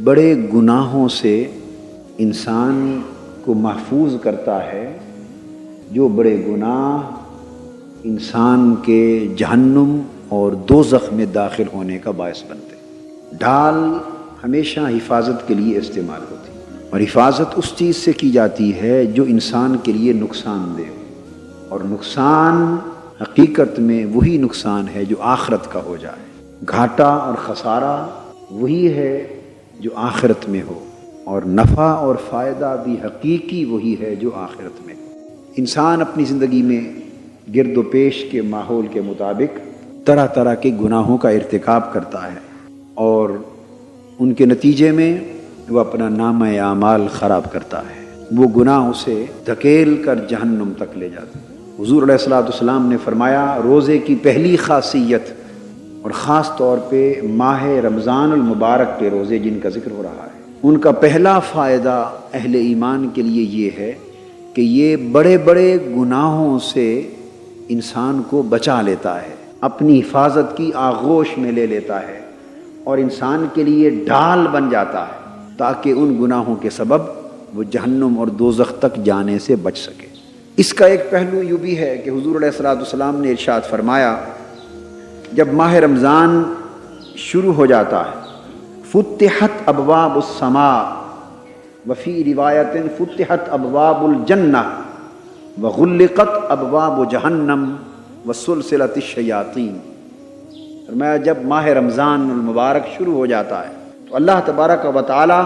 بڑے گناہوں سے انسان کو محفوظ کرتا ہے جو بڑے گناہ انسان کے جہنم اور دوزخ میں داخل ہونے کا باعث بنتے۔ ڈھال ہمیشہ حفاظت کے لیے استعمال ہوتی ہے، اور حفاظت اس چیز سے کی جاتی ہے جو انسان کے لیے نقصان دہ ہو، اور نقصان حقیقت میں وہی نقصان ہے جو آخرت کا ہو جائے۔ گھاٹا اور خسارہ وہی ہے جو آخرت میں ہو، اور نفع اور فائدہ بھی حقیقی وہی ہے جو آخرت میں ہو۔ انسان اپنی زندگی میں گرد و پیش کے ماحول کے مطابق طرح طرح کے گناہوں کا ارتکاب کرتا ہے، اور ان کے نتیجے میں وہ اپنا نامہ اعمال خراب کرتا ہے۔ وہ گناہ اسے دھکیل کر جہنم تک لے جاتے ہیں۔ حضور علیہ الصلوۃ والسلام نے فرمایا، روزے کی پہلی خاصیت، اور خاص طور پہ ماہ رمضان المبارک کے روزے جن کا ذکر ہو رہا ہے، ان کا پہلا فائدہ اہل ایمان کے لیے یہ ہے کہ یہ بڑے بڑے گناہوں سے انسان کو بچا لیتا ہے، اپنی حفاظت کی آغوش میں لے لیتا ہے، اور انسان کے لیے ڈھال بن جاتا ہے تاکہ ان گناہوں کے سبب وہ جہنم اور دوزخ تک جانے سے بچ سکے۔ اس کا ایک پہلو یہ بھی ہے کہ حضور علیہ الصلوۃ والسلام نے ارشاد فرمایا، جب ماہ رمضان شروع ہو جاتا ہے، فتحت ابواب السماء، وفی روایت فتحت ابواب الجنہ وغلقت ابواب جہنم وسلسلۃ الشیاطین۔ فرمایا جب ماہ رمضان المبارک شروع ہو جاتا ہے تو اللہ تبارک و تعالی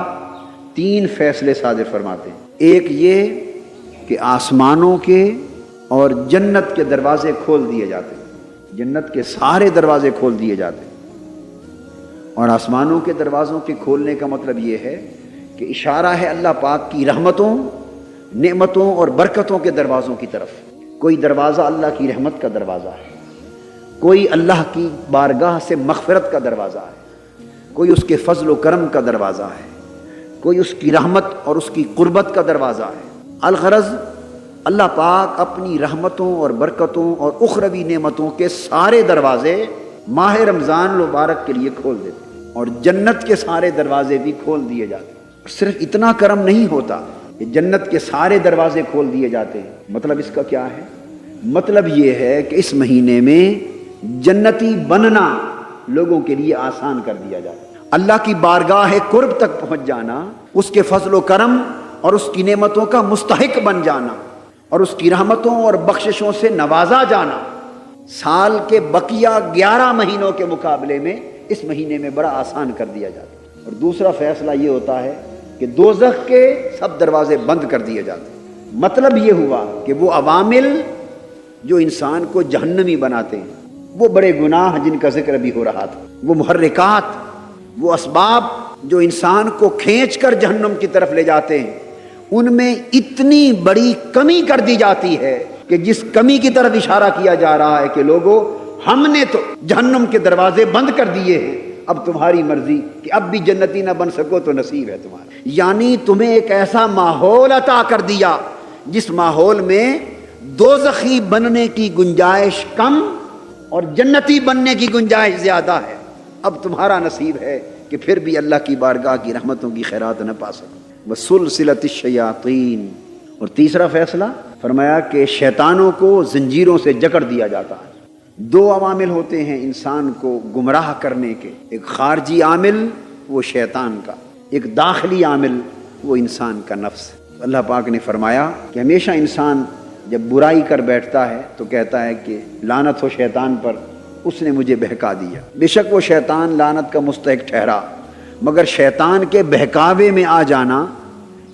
3 فیصلے صادر فرماتے ہیں۔ ایک یہ کہ آسمانوں کے اور جنت کے دروازے کھول دیے جاتے ہیں، جنت کے سارے دروازے کھول دیے جاتے ہیں، اور آسمانوں کے دروازوں کے کھولنے کا مطلب یہ ہے کہ اشارہ ہے اللہ پاک کی رحمتوں، نعمتوں اور برکتوں کے دروازوں کی طرف۔ کوئی دروازہ اللہ کی رحمت کا دروازہ ہے، کوئی اللہ کی بارگاہ سے مغفرت کا دروازہ ہے، کوئی اس کے فضل و کرم کا دروازہ ہے، کوئی اس کی رحمت اور اس کی قربت کا دروازہ ہے۔ الغرض اللہ پاک اپنی رحمتوں اور برکتوں اور اخروی نعمتوں کے سارے دروازے ماہ رمضان المبارک کے لیے کھول دیتے ہیں، اور جنت کے سارے دروازے بھی کھول دیے جاتے ہیں۔ صرف اتنا کرم نہیں ہوتا کہ جنت کے سارے دروازے کھول دیے جاتے ہیں، مطلب اس کا کیا ہے؟ مطلب یہ ہے کہ اس مہینے میں جنتی بننا لوگوں کے لیے آسان کر دیا جاتا ہے۔ اللہ کی بارگاہ قرب تک پہنچ جانا، اس کے فضل و کرم اور اس کی نعمتوں کا مستحق بن جانا، اور اس کی رحمتوں اور بخششوں سے نوازا جانا، سال کے بقیہ 11 مہینوں کے مقابلے میں اس مہینے میں بڑا آسان کر دیا جاتا ہے۔ اور دوسرا فیصلہ یہ ہوتا ہے کہ دوزخ کے سب دروازے بند کر دیے جاتے ہیں۔ مطلب یہ ہوا کہ وہ عوامل جو انسان کو جہنمی بناتے ہیں، وہ بڑے گناہ جن کا ذکر بھی ہو رہا تھا، وہ محرکات، وہ اسباب جو انسان کو کھینچ کر جہنم کی طرف لے جاتے ہیں، ان میں اتنی بڑی کمی کر دی جاتی ہے کہ جس کمی کی طرف اشارہ کیا جا رہا ہے کہ لوگوں، ہم نے تو جہنم کے دروازے بند کر دیے ہیں، اب تمہاری مرضی کہ اب بھی جنتی نہ بن سکو تو نصیب ہے تمہارا۔ یعنی تمہیں ایک ایسا ماحول عطا کر دیا جس ماحول میں دوزخی بننے کی گنجائش کم اور جنتی بننے کی گنجائش زیادہ ہے۔ اب تمہارا نصیب ہے کہ پھر بھی اللہ کی بارگاہ کی رحمتوں کی خیرات نہ پا سکو۔ وسلسلۃ الشیاطین، اور تیسرا فیصلہ فرمایا کہ شیطانوں کو زنجیروں سے جکڑ دیا جاتا ہے۔ دو عوامل ہوتے ہیں انسان کو گمراہ کرنے کے، ایک خارجی عامل وہ شیطان کا، ایک داخلی عامل وہ انسان کا نفس۔ اللہ پاک نے فرمایا کہ ہمیشہ انسان جب برائی کر بیٹھتا ہے تو کہتا ہے کہ لعنت ہو شیطان پر، اس نے مجھے بہکا دیا۔ بے شک وہ شیطان لعنت کا مستحق ٹھہرا، مگر شیطان کے بہکاوے میں آ جانا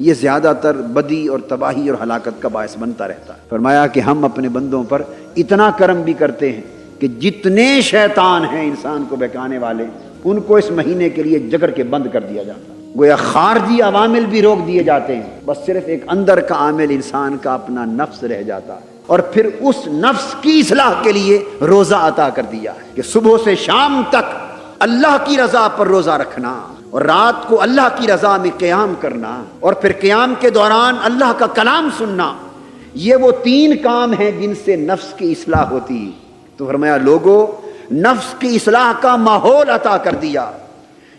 یہ زیادہ تر بدی اور تباہی اور ہلاکت کا باعث بنتا رہتا ہے۔ فرمایا کہ ہم اپنے بندوں پر اتنا کرم بھی کرتے ہیں کہ جتنے شیطان ہیں انسان کو بہکانے والے، ان کو اس مہینے کے لیے جکڑ کے بند کر دیا جاتا ہے۔ گویا خارجی عوامل بھی روک دیے جاتے ہیں، بس صرف ایک اندر کا عامل انسان کا اپنا نفس رہ جاتا ہے، اور پھر اس نفس کی اصلاح کے لیے روزہ عطا کر دیا ہے کہ صبح سے شام تک اللہ کی رضا پر روزہ رکھنا، اور رات کو اللہ کی رضا میں قیام کرنا، اور پھر قیام کے دوران اللہ کا کلام سننا۔ یہ وہ 3 کام ہیں جن سے نفس کی اصلاح ہوتی۔ تو فرمایا لوگوں، نفس کی اصلاح کا ماحول عطا کر دیا،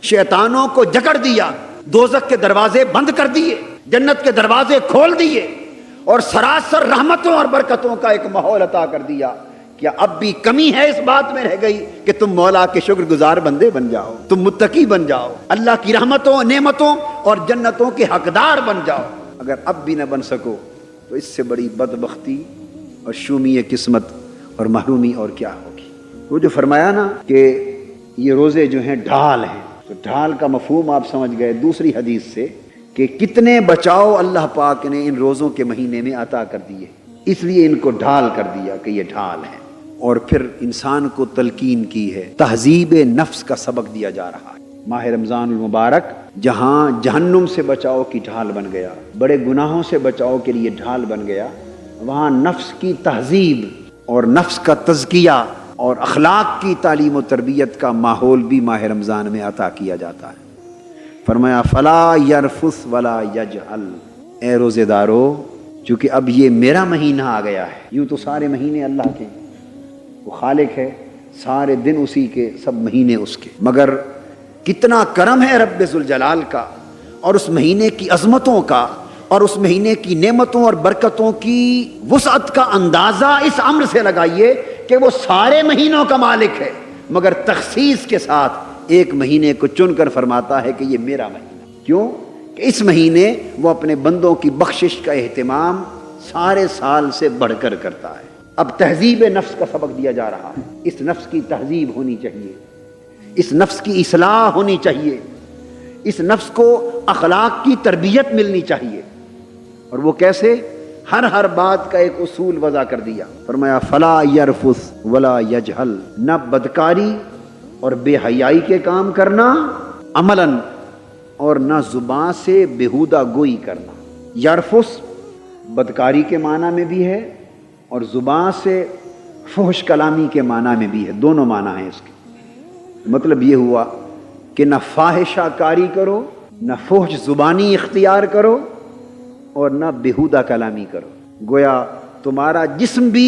شیطانوں کو جکڑ دیا، دوزخ کے دروازے بند کر دیے، جنت کے دروازے کھول دیے، اور سراسر رحمتوں اور برکتوں کا ایک ماحول عطا کر دیا۔ کیا اب بھی کمی ہے اس بات میں رہ گئی کہ تم مولا کے شکر گزار بندے بن جاؤ، تم متقی بن جاؤ، اللہ کی رحمتوں، نعمتوں اور جنتوں کے حقدار بن جاؤ؟ اگر اب بھی نہ بن سکو تو اس سے بڑی بدبختی اور شومی قسمت اور محرومی اور کیا ہوگی۔ وہ جو فرمایا نا کہ یہ روزے جو ہیں ڈھال ہیں، تو ڈھال کا مفہوم آپ سمجھ گئے دوسری حدیث سے کہ کتنے بچاؤ اللہ پاک نے ان روزوں کے مہینے میں عطا کر دیے، اس لیے ان کو ڈھال کر دیا کہ یہ ڈھال ہے۔ اور پھر انسان کو تلقین کی ہے، تہذیب نفس کا سبق دیا جا رہا ہے۔ ماہ رمضان المبارک جہاں جہنم سے بچاؤ کی ڈھال بن گیا، بڑے گناہوں سے بچاؤ کے لیے ڈھال بن گیا، وہاں نفس کی تہذیب اور نفس کا تزکیہ اور اخلاق کی تعلیم و تربیت کا ماحول بھی ماہ رمضان میں عطا کیا جاتا ہے۔ فرمایا فلا یرفث ولا یجہل، اے روزے دارو، چونکہ اب یہ میرا مہینہ آ گیا ہے، یوں تو سارے مہینے اللہ کے، وہ خالق ہے، سارے دن اسی کے، سب مہینے اس کے، مگر کتنا کرم ہے رب ذوالجلال کا، اور اس مہینے کی عظمتوں کا، اور اس مہینے کی نعمتوں اور برکتوں کی وسعت کا اندازہ اس امر سے لگائیے کہ وہ سارے مہینوں کا مالک ہے، مگر تخصیص کے ساتھ ایک مہینے کو چن کر فرماتا ہے کہ یہ میرا مہینہ۔ کیوں؟ کہ اس مہینے وہ اپنے بندوں کی بخشش کا اہتمام سارے سال سے بڑھ کر کرتا ہے۔ اب تہذیب نفس کا سبق دیا جا رہا ہے، اس نفس کی تہذیب ہونی چاہیے، اس نفس کی اصلاح ہونی چاہیے، اس نفس کو اخلاق کی تربیت ملنی چاہیے۔ اور وہ کیسے؟ ہر بات کا ایک اصول وضع کر دیا۔ فرمایا فلا یرفث ولا یجہل، نہ بدکاری اور بے حیائی کے کام کرنا عملاً، اور نہ زبان سے بیہودہ گوئی کرنا۔ یرفث بدکاری کے معنی میں بھی ہے اور زبان سے فحش کلامی کے معنی میں بھی ہے، دونوں معنی ہیں اس کے۔ مطلب یہ ہوا کہ نہ فاحشہ کاری کرو، نہ فحش زبانی اختیار کرو، اور نہ بیہودہ کلامی کرو۔ گویا تمہارا جسم بھی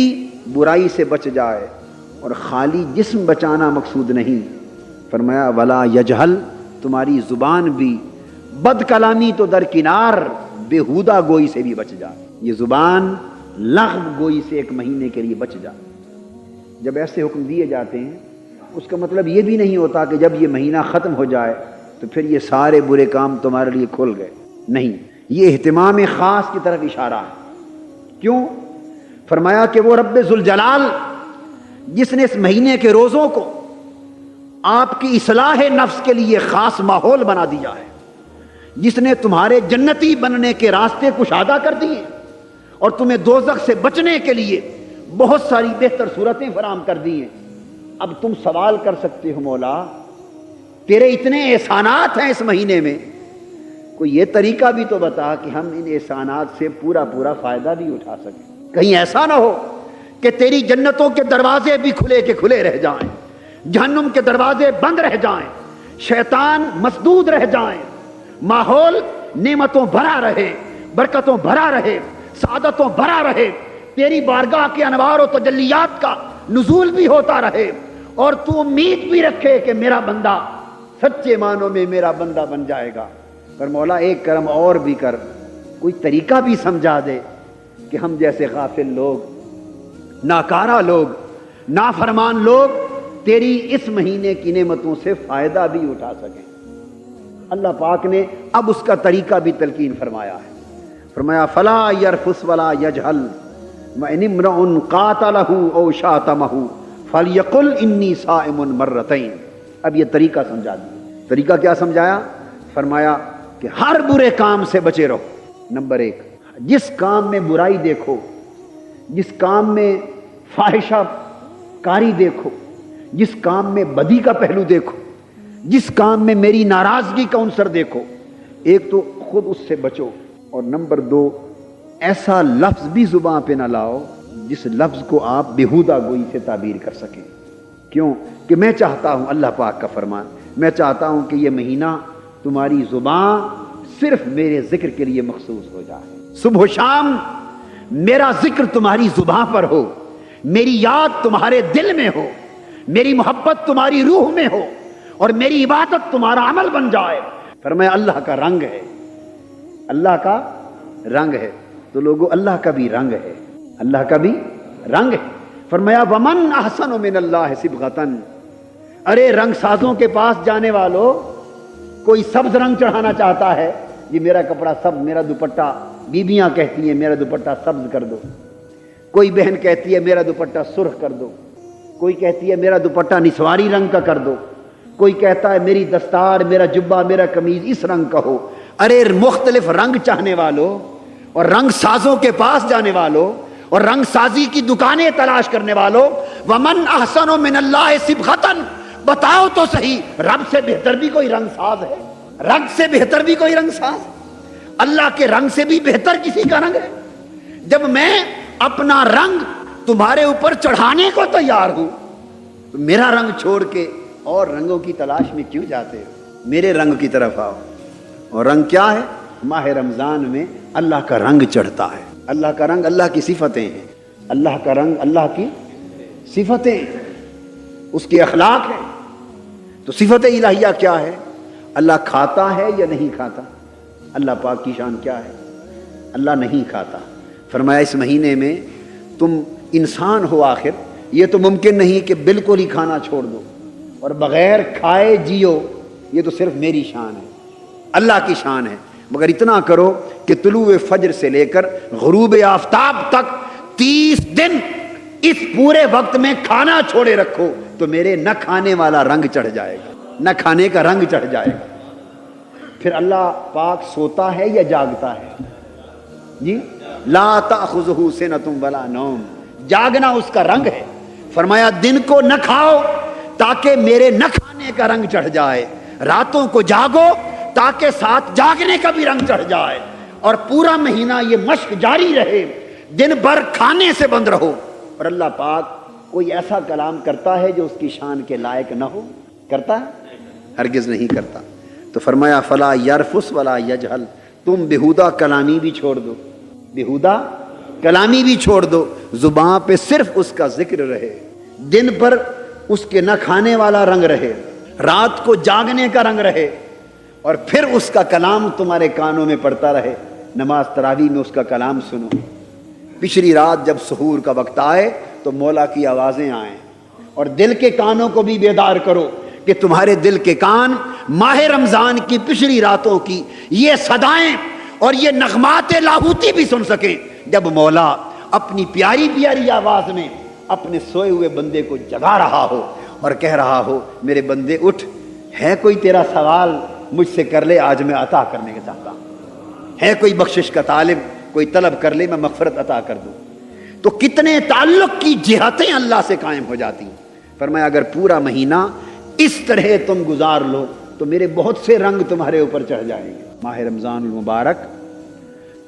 برائی سے بچ جائے، اور خالی جسم بچانا مقصود نہیں، فرمایا ولا یجہل، تمہاری زبان بھی بد کلامی تو درکنار، بیہودہ گوئی سے بھی بچ جائے۔ یہ زبان لغو گوئی سے 1 مہینے کے لیے بچ جائے۔ جب ایسے حکم دیے جاتے ہیں اس کا مطلب یہ بھی نہیں ہوتا کہ جب یہ مہینہ ختم ہو جائے تو پھر یہ سارے برے کام تمہارے لیے کھل گئے، نہیں، یہ اہتمام خاص کی طرف اشارہ ہے۔ کیوں؟ فرمایا کہ وہ رب ذوالجلال جس نے اس مہینے کے روزوں کو آپ کی اصلاح نفس کے لیے خاص ماحول بنا دیا ہے، جس نے تمہارے جنتی بننے کے راستے کشادہ کر دیے اور تمہیں دوزخ سے بچنے کے لیے بہت ساری بہتر صورتیں فراہم کر دی ہیں، اب تم سوال کر سکتے ہو مولا تیرے اتنے احسانات ہیں اس مہینے میں، کوئی یہ طریقہ بھی تو بتا کہ ہم ان احسانات سے پورا فائدہ بھی اٹھا سکیں۔ کہیں ایسا نہ ہو کہ تیری جنتوں کے دروازے بھی کھلے کے کھلے رہ جائیں، جہنم کے دروازے بند رہ جائیں، شیطان مسدود رہ جائیں، ماحول نعمتوں بھرا رہے، برکتوں بھرا رہے، سعادتوں بھرا رہے، تیری بارگاہ کے انوار و تجلیات کا نزول بھی ہوتا رہے، اور تو امید بھی رکھے کہ میرا بندہ سچے معنوں میں میرا بندہ بن جائے گا۔ پر مولا ایک کرم اور بھی کر، کوئی طریقہ بھی سمجھا دے کہ ہم جیسے غافل لوگ، ناکارہ لوگ، نافرمان لوگ تیری اس مہینے کی نعمتوں سے فائدہ بھی اٹھا سکیں۔ اللہ پاک نے اب اس کا طریقہ بھی تلقین فرمایا ہے، فرمایا فلا یرفث ولا یجہل وان امرؤ قاتلہ او شاتمہ فلیقل انی صائم مرتین۔ اب یہ طریقہ سمجھا دیا۔ طریقہ کیا سمجھایا؟ فرمایا کہ ہر برے کام سے بچے رہو۔ نمبر 1، جس کام میں برائی دیکھو، جس کام میں فاحشہ کاری دیکھو، جس کام میں بدی کا پہلو دیکھو، جس کام میں میری ناراضگی کا عنصر دیکھو، ایک تو خود اس سے بچو، اور نمبر 2 ایسا لفظ بھی زبان پہ نہ لاؤ جس لفظ کو آپ بیہودہ گوئی سے تعبیر کر سکیں۔ کیوں کہ میں چاہتا ہوں، اللہ پاک کا فرمان، میں چاہتا ہوں کہ یہ مہینہ تمہاری زبان صرف میرے ذکر کے لیے مخصوص ہو جائے، صبح و شام میرا ذکر تمہاری زبان پر ہو، میری یاد تمہارے دل میں ہو، میری محبت تمہاری روح میں ہو، اور میری عبادت تمہارا عمل بن جائے۔ فرمایا اللہ کا رنگ ہے، اللہ کا رنگ ہے، تو لوگوں اللہ کا بھی رنگ ہے، اللہ کا بھی رنگ ہے۔ فرمایا ومن احسن من اللہ صبغۃ، ارے رنگ سازوں کے پاس جانے والوں، کوئی سبز رنگ چڑھانا چاہتا ہے، جی میرا کپڑا سبز، میرا دوپٹہ، بیویاں کہتی ہیں میرا دوپٹہ سبز کر دو، کوئی بہن کہتی ہے میرا دوپٹہ سرخ کر دو، کوئی کہتی ہے میرا دوپٹہ نسواری رنگ کا کر دو، کوئی کہتا ہے میری دستار، میرا جبہ، میرا قمیض اس رنگ کا ہو۔ ارے مختلف رنگ چاہنے والوں اور رنگ سازوں کے پاس جانے والوں اور رنگ سازی کی دکانیں تلاش کرنے والوں، ومن احسن من اللہ صبغۃ، بتاؤ تو صحیح رب سے بہتر بھی کوئی رنگ ساز ہے؟ رنگ سے بہتر بھی کوئی رنگ ساز؟ اللہ کے رنگ سے بھی بہتر کسی کا رنگ ہے؟ جب میں اپنا رنگ تمہارے اوپر چڑھانے کو تیار ہوں تو میرا رنگ چھوڑ کے اور رنگوں کی تلاش میں کیوں جاتے ہو؟ میرے رنگ کی طرف آؤ۔ اور رنگ کیا ہے؟ ماہ رمضان میں اللہ کا رنگ چڑھتا ہے۔ اللہ کا رنگ اللہ کی صفتیں ہیں، اللہ کا رنگ اللہ کی صفتیں، اس کے اخلاق ہیں۔ تو صفت الہیہ کیا ہے؟ اللہ کھاتا ہے یا نہیں کھاتا؟ اللہ پاک کی شان کیا ہے؟ اللہ نہیں کھاتا۔ فرمایا اس مہینے میں تم انسان ہو، آخر یہ تو ممکن نہیں کہ بالکل ہی کھانا چھوڑ دو اور بغیر کھائے جیو، یہ تو صرف میری شان ہے، اللہ کی شان ہے، مگر اتنا کرو کہ طلوع فجر سے لے کر غروب آفتاب تک 30 دن اس پورے وقت میں کھانا چھوڑے رکھو تو میرے نہ کھانے والا رنگ چڑھ جائے گا، نہ کھانے کا رنگ چڑھ جائے گا۔ پھر اللہ پاک سوتا ہے یا جاگتا ہے؟ جی لا تأخذہ سنۃ ولا نوم، جاگنا اس کا رنگ ہے۔ فرمایا دن کو نہ کھاؤ تاکہ میرے نہ کھانے کا رنگ چڑھ جائے، راتوں کو جاگو تاکہ ساتھ جاگنے کا بھی رنگ چڑھ جائے، اور پورا مہینہ یہ مشق جاری رہے دن بھر کھانے سے بند رہو، اور اللہ پاک کوئی ایسا کلام کرتا ہے جو اس کی شان کے لائق نہ ہو؟ کرتا ہے؟ ہرگز نہیں کرتا۔ تو فرمایا فلا یرفس ولا یجہل، تم بیہودہ کلامی بھی چھوڑ دو، بیہودہ کلامی بھی چھوڑ دو، زباں پہ صرف اس کا ذکر رہے، دن پر اس کے نہ کھانے والا رنگ رہے، رات کو جاگنے کا رنگ رہے، اور پھر اس کا کلام تمہارے کانوں میں پڑتا رہے، نماز تراویح میں اس کا کلام سنو، پچھلی رات جب سحور کا وقت آئے تو مولا کی آوازیں آئیں، اور دل کے کانوں کو بھی بیدار کرو کہ تمہارے دل کے کان ماہ رمضان کی پچھلی راتوں کی یہ صدائیں اور یہ نغمات لاہوتی بھی سن سکیں، جب مولا اپنی پیاری پیاری آواز میں اپنے سوئے ہوئے بندے کو جگا رہا ہو اور کہہ رہا ہو میرے بندے اٹھ، ہے کوئی تیرا سوال مجھ سے کر لے، آج میں عطا کرنے کے چاہتا ہوں، ہے کوئی بخشش کا طالب کوئی طلب کر لے، میں مغفرت عطا کر دوں۔ تو کتنے تعلق کی جہتیں اللہ سے قائم ہو جاتی ہیں۔ فرمایا اگر پورا مہینہ اس طرح تم گزار لو تو میرے بہت سے رنگ تمہارے اوپر چڑھ جائیں گے۔ ماہ رمضان المبارک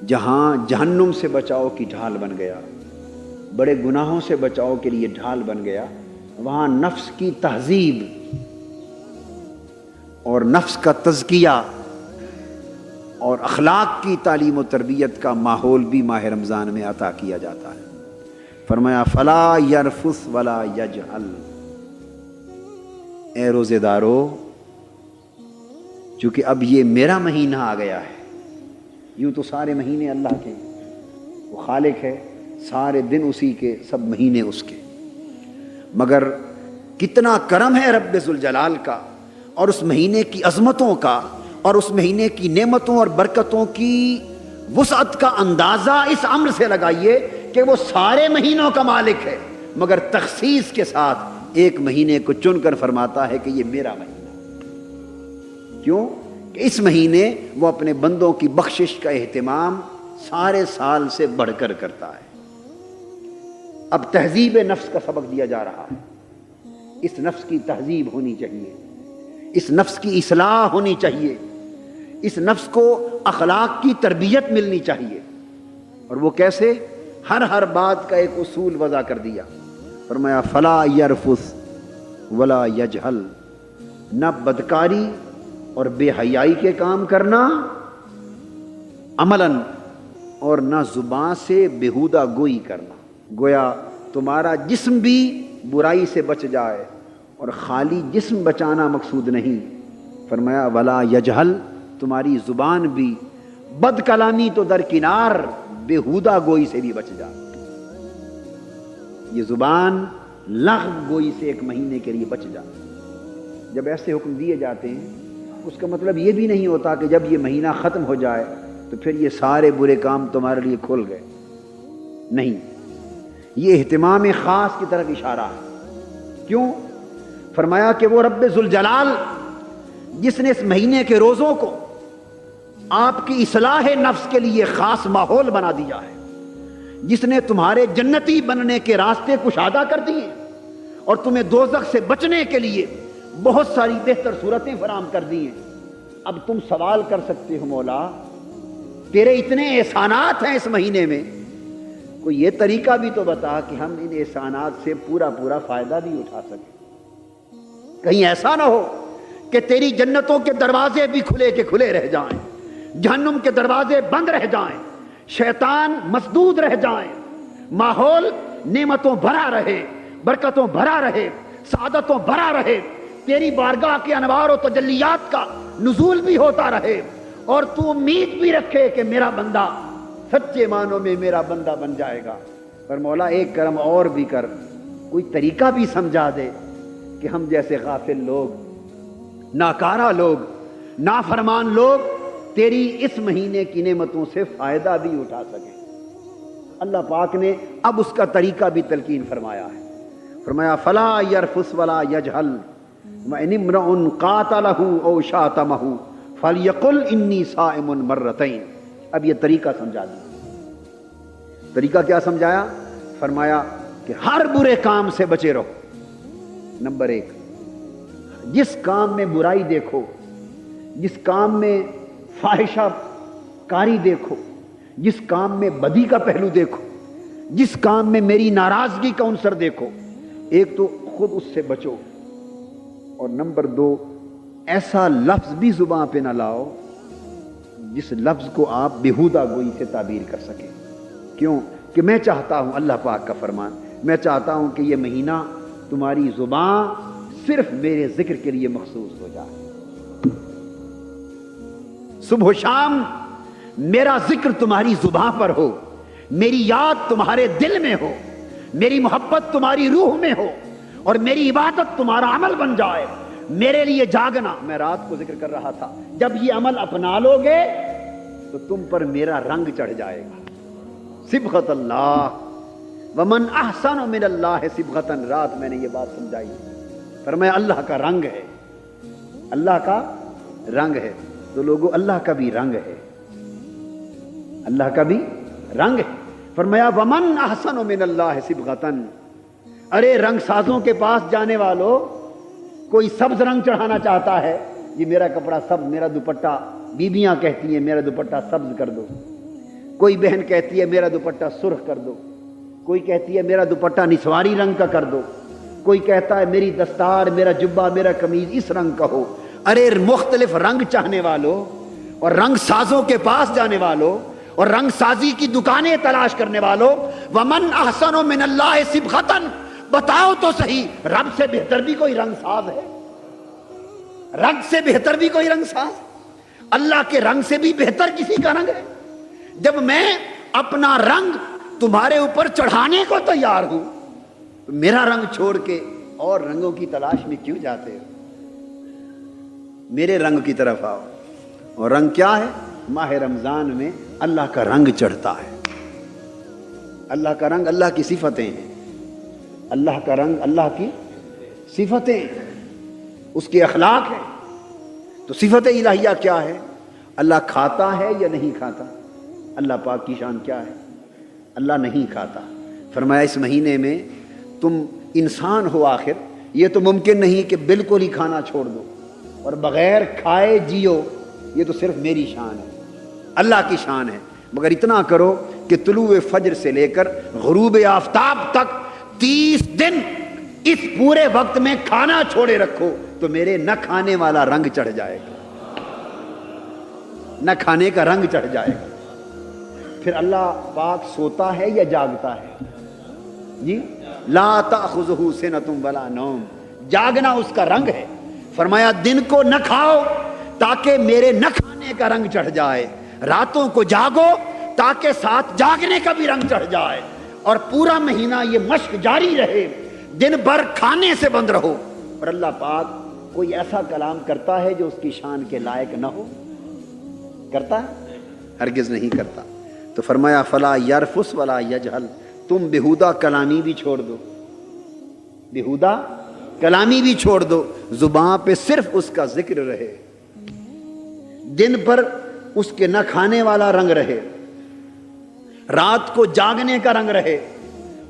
جہاں جہنم سے بچاؤ کی ڈھال بن گیا، بڑے گناہوں سے بچاؤ کے لیے ڈھال بن گیا، وہاں نفس کی تہذیب اور نفس کا تزکیہ اور اخلاق کی تعلیم و تربیت کا ماحول بھی ماہ رمضان میں عطا کیا جاتا ہے۔ فرمایا فلا یرفث ولا یجہل، اے روزے دارو چونکہ اب یہ میرا مہینہ آ گیا ہے، یوں تو سارے مہینے اللہ کے ہیں، وہ خالق ہے، سارے دن اسی کے، سب مہینے اس کے، مگر کتنا کرم ہے رب ذوالجلال کا اور اس مہینے کی عظمتوں کا اور اس مہینے کی نعمتوں اور برکتوں کی وسعت کا اندازہ اس امر سے لگائیے کہ وہ سارے مہینوں کا مالک ہے، مگر تخصیص کے ساتھ ایک مہینے کو چن کر فرماتا ہے کہ یہ میرا مہینہ۔ کیوں؟ کہ اس مہینے وہ اپنے بندوں کی بخشش کا اہتمام سارے سال سے بڑھ کر کرتا ہے۔ اب تہذیب نفس کا سبق دیا جا رہا ہے، اس نفس کی تہذیب ہونی چاہیے، اس نفس کی اصلاح ہونی چاہیے، اس نفس کو اخلاق کی تربیت ملنی چاہیے، اور وہ کیسے؟ ہر بات کا ایک اصول وضع کر دیا۔ فرمایا فلا یرفث ولا یجہل، نہ بدکاری اور بے حیائی کے کام کرنا عملاً، اور نہ زبان سے بیہودہ گوئی کرنا، گویا تمہارا جسم بھی برائی سے بچ جائے، اور خالی جسم بچانا مقصود نہیں، فرمایا ولا یجہل، تمہاری زبان بھی بد کلامی تو درکنار بیہودہ گوئی سے بھی بچ جائے۔ یہ زبان لغو گوئی سے ایک مہینے کے لیے بچ جائے۔ جب ایسے حکم دیے جاتے ہیں اس کا مطلب یہ بھی نہیں ہوتا کہ جب یہ مہینہ ختم ہو جائے تو پھر یہ سارے برے کام تمہارے لیے کھل گئے، نہیں، یہ اہتمام خاص کی طرف اشارہ ہے۔ کیوں؟ فرمایا کہ وہ رب ذوالجلال جس نے اس مہینے کے روزوں کو آپ کی اصلاح نفس کے لیے خاص ماحول بنا دیا ہے، جس نے تمہارے جنتی بننے کے راستے کشادہ کر دیے اور تمہیں دوزخ سے بچنے کے لیے بہت ساری بہتر صورتیں فراہم کر دی ہیں، اب تم سوال کر سکتے ہو مولا تیرے اتنے احسانات ہیں اس مہینے میں، کوئی یہ طریقہ بھی تو بتا کہ ہم ان احسانات سے پورا فائدہ بھی اٹھا سکیں، کہیں ایسا نہ ہو کہ تیری جنتوں کے دروازے بھی کھلے کے کھلے رہ جائیں، جہنم کے دروازے بند رہ جائیں، شیطان مسدود رہ جائیں، ماحول نعمتوں بھرا رہے، برکتوں بھرا رہے، سعادتوں بھرا رہے، تیری بارگاہ کے انوار و تجلیات کا نزول بھی ہوتا رہے، اور تو امید بھی رکھے کہ میرا بندہ سچے معنوں میں میرا بندہ بن جائے گا۔ پر مولا ایک کرم اور بھی کر، کوئی طریقہ بھی سمجھا دے کہ ہم جیسے غافل لوگ، ناکارہ لوگ، نافرمان لوگ تیری اس مہینے کی نعمتوں سے فائدہ بھی اٹھا سکیں۔ اللہ پاک نے اب اس کا طریقہ بھی تلقین فرمایا ہے، فرمایا فلا یرفث ولا یجہل وان امرؤ قاتلہ او شاتمہ فلیقل انی صائم مرتین۔ اب یہ طریقہ سمجھا دیا۔ طریقہ کیا سمجھایا؟ فرمایا کہ ہر برے کام سے بچے رہو۔ نمبر 1، جس کام میں برائی دیکھو، جس کام میں فاحشہ کاری دیکھو، جس کام میں بدی کا پہلو دیکھو، جس کام میں میری ناراضگی کا عنصر دیکھو، ایک تو خود اس سے بچو، اور نمبر 2 ایسا لفظ بھی زبان پہ نہ لاؤ جس لفظ کو آپ بیہودہ گوئی سے تعبیر کر سکیں۔ کیوں کہ میں چاہتا ہوں، اللہ پاک کا فرمان، میں چاہتا ہوں کہ یہ مہینہ تمہاری زبان صرف میرے ذکر کے لیے مخصوص ہو جائے، صبح و شام میرا ذکر تمہاری زبان پر ہو، میری یاد تمہارے دل میں ہو، میری محبت تمہاری روح میں ہو، اور میری عبادت تمہارا عمل بن جائے۔ میرے لیے جاگنا، میں رات کو ذکر کر رہا تھا، جب یہ عمل اپنا لو گے تو تم پر میرا رنگ چڑھ جائے گا۔ صبغۃ اللہ ومن احسن من اللہ صبغۃ، رات میں نے یہ بات سمجھائی، فرمایا اللہ کا رنگ ہے، اللہ کا رنگ ہے، تو لوگوں اللہ کا بھی رنگ ہے، اللہ کا بھی رنگ ہے۔ فرمایا ومن احسن من اللہ صبغۃ، ارے رنگ سازوں کے پاس جانے والوں، کوئی سبز رنگ چڑھانا چاہتا ہے، یہ میرا کپڑا سبز، میرا دوپٹہ، بیویاں کہتی ہیں میرا دوپٹہ سبز کر دو، کوئی بہن کہتی ہے میرا دوپٹہ سرخ کر دو، کوئی کہتی ہے میرا دوپٹہ نسواری رنگ کا کر دو، کوئی کہتا ہے میری دستار، میرا جبہ، میرا قمیض اس رنگ کا ہو۔ ارے مختلف رنگ چاہنے والوں اور رنگ سازوں کے پاس جانے والوں اور رنگ سازی کی دکانیں تلاش کرنے والوں، ومن احسن من اللہ صبغۃ، بتاؤ تو صحیح رب سے بہتر بھی کوئی رنگ ساز ہے؟ رنگ سے بہتر بھی کوئی رنگ ساز؟ اللہ کے رنگ سے بھی بہتر کسی کا رنگ ہے؟ جب میں اپنا رنگ تمہارے اوپر چڑھانے کو تیار ہوں تو میرا رنگ چھوڑ کے اور رنگوں کی تلاش میں کیوں جاتے ہو؟ میرے رنگ کی طرف آؤ۔ اور رنگ کیا ہے؟ ماہ رمضان میں اللہ کا رنگ چڑھتا ہے۔ اللہ کا رنگ اللہ کی صفتیں ہیں، اللہ کا رنگ اللہ کی صفتیں، اس کے اخلاق ہیں۔ تو صفت الہیہ کیا ہے؟ اللہ کھاتا ہے یا نہیں کھاتا؟ اللہ پاک کی شان کیا ہے؟ اللہ نہیں کھاتا۔ فرمایا اس مہینے میں تم انسان ہو، آخر یہ تو ممکن نہیں کہ بالکل ہی کھانا چھوڑ دو اور بغیر کھائے جیو، یہ تو صرف میری شان ہے، اللہ کی شان ہے، مگر اتنا کرو کہ طلوع فجر سے لے کر غروب آفتاب تک 30 دن اس پورے وقت میں کھانا چھوڑے رکھو تو میرے نہ کھانے والا رنگ چڑھ جائے گا، نہ کھانے کا رنگ چڑھ جائے گا۔ پھر اللہ پاک سوتا ہے یا جاگتا ہے؟ جی لا تأخذہ سنۃ ولا نوم، جاگنا اس کا رنگ ہے۔ فرمایا دن کو نہ کھاؤ تاکہ میرے نہ کھانے کا رنگ چڑھ جائے، راتوں کو جاگو تاکہ ساتھ جاگنے کا بھی رنگ چڑھ جائے، اور پورا مہینہ یہ مشق جاری رہے، دن بھر کھانے سے بند رہو۔ اور اللہ پاک کوئی ایسا کلام کرتا ہے جو اس کی شان کے لائق نہ ہو؟ کرتا ہے؟ ہرگز نہیں کرتا۔ تو فرمایا فلا یرفس ولا یجہل، تم بیہودہ کلامی بھی چھوڑ دو، بیہودہ کلامی بھی چھوڑ دو، زبان پہ صرف اس کا ذکر رہے، دن پر اس کے نہ کھانے والا رنگ رہے، رات کو جاگنے کا رنگ رہے،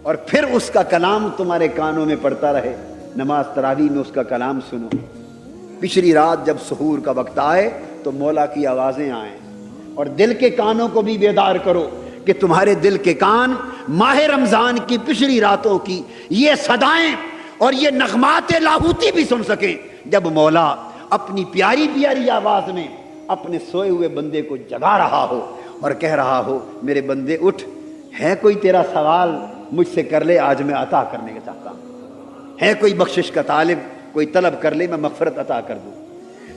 اور پھر اس کا کلام تمہارے کانوں میں پڑتا رہے۔ نماز تراویح میں اس کا کلام سنو، پچھلی رات جب سحور کا وقت آئے تو مولا کی آوازیں آئیں، اور دل کے کانوں کو بھی بیدار کرو کہ تمہارے دل کے کان ماہ رمضان کی پچھلی راتوں کی یہ صدائیں اور یہ نغمات لاہوتی بھی سن سکیں، جب مولا اپنی پیاری پیاری آواز میں اپنے سوئے ہوئے بندے کو جگا رہا ہو اور کہہ رہا ہو میرے بندے اٹھ، ہے کوئی تیرا سوال مجھ سے کر لے، آج میں عطا کرنے کا چاہتا ہوں، ہے کوئی بخشش کا طالب، کوئی طلب کر لے میں مغفرت عطا کر دوں۔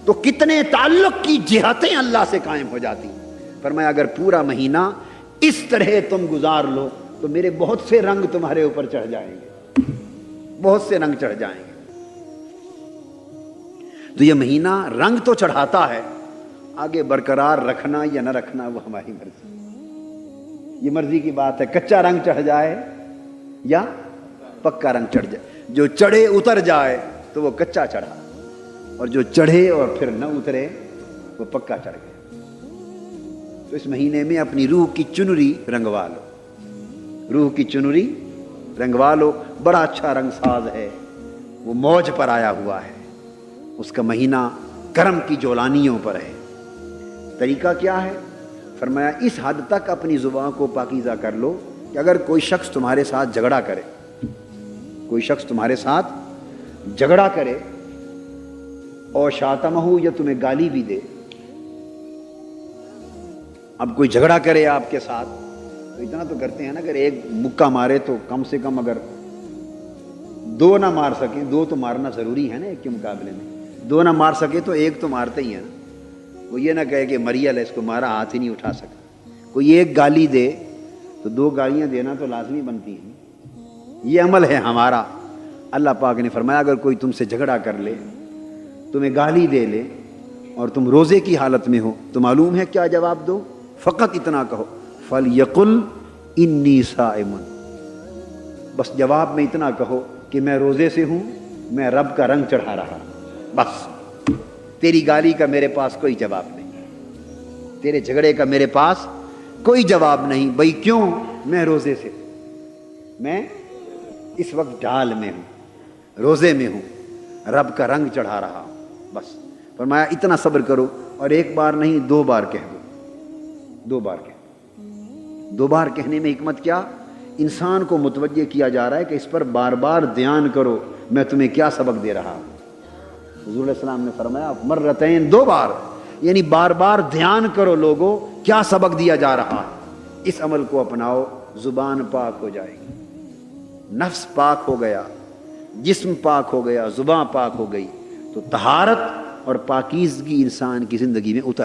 تو کتنے تعلق کی جہتیں اللہ سے قائم ہو جاتی۔ فرمایا اگر پورا مہینہ اس طرح تم گزار لو تو میرے بہت سے رنگ تمہارے اوپر چڑھ جائیں گے، بہت سے رنگ چڑھ جائیں گے۔ تو یہ مہینہ رنگ تو چڑھاتا ہے، آگے برقرار رکھنا یا نہ رکھنا وہ ہماری مرضی، یہ مرضی کی بات ہے۔ کچا رنگ چڑھ جائے یا پکا رنگ چڑھ جائے، جو چڑھے اتر جائے تو وہ کچا چڑھا، اور جو چڑھے اور پھر نہ اترے وہ پکا چڑھ گیا۔ تو اس مہینے میں اپنی روح کی چنری رنگوا لو، روح کی چنری رنگوا لو۔ بڑا اچھا رنگ ساز ہے، وہ موج پر آیا ہوا ہے، اس کا مہینہ کرم کی جولانیوں پر ہے۔ طریقہ کیا ہے؟ فرمایا اس حد تک اپنی زبان کو پاکیزہ کر لو کہ اگر کوئی شخص تمہارے ساتھ جھگڑا کرے، کوئی شخص تمہارے ساتھ جھگڑا کرے اور شاتمہ یا تمہیں گالی بھی دے، اب کوئی جھگڑا کرے آپ کے ساتھ تو اتنا تو کرتے ہیں نا، اگر ایک مکہ مارے تو کم سے کم اگر دو نہ مار سکیں، دو تو مارنا ضروری ہے نا ایک کے مقابلے میں، دو نہ مار سکے تو ایک تو مارتے ہی ہے نا۔ وہ یہ نہ کہے کہ مریل ہے اس کو مارا، ہاتھ ہی نہیں اٹھا سکا۔ کوئی ایک گالی دے تو دو گالیاں دینا تو لازمی بنتی ہیں، یہ عمل ہے ہمارا۔ اللہ پاک نے فرمایا اگر کوئی تم سے جھگڑا کر لے، تمہیں گالی دے لے اور تم روزے کی حالت میں ہو تو معلوم ہے کیا جواب دو؟ فقط اتنا کہو فَلْيَقُلْ إِنِّي صَائِمٌ، بس جواب میں اتنا کہو کہ میں روزے سے ہوں، میں رب کا رنگ چڑھا رہا، بس تیری گالی کا میرے پاس کوئی جواب نہیں، تیرے جھگڑے کا میرے پاس کوئی جواب نہیں۔ بھئی کیوں؟ میں روزے سے ہوں، میں اس وقت ڈھال میں ہوں، روزے میں ہوں، رب کا رنگ چڑھا رہا ہوں، بس فرمایا اتنا صبر کرو، اور ایک بار نہیں 2 بار کہہ دو، 2 بار کہہ دو۔ 2 بار کہنے میں حکمت کیا؟ انسان کو متوجہ کیا جا رہا ہے کہ اس پر بار بار دھیان کرو میں تمہیں کیا سبق دے رہا ہوں۔ حضور علیہ السلام نے فرمایا مرتین، 2 بار، یعنی بار بار دھیان کرو لوگوں کیا سبق دیا جا رہا ہے، اس عمل کو اپناؤ، زبان پاک ہو جائے گی، نفس پاک ہو گیا، جسم پاک ہو گیا، زبان پاک ہو گئی، تو طہارت اور پاکیزگی انسان کی زندگی میں اتر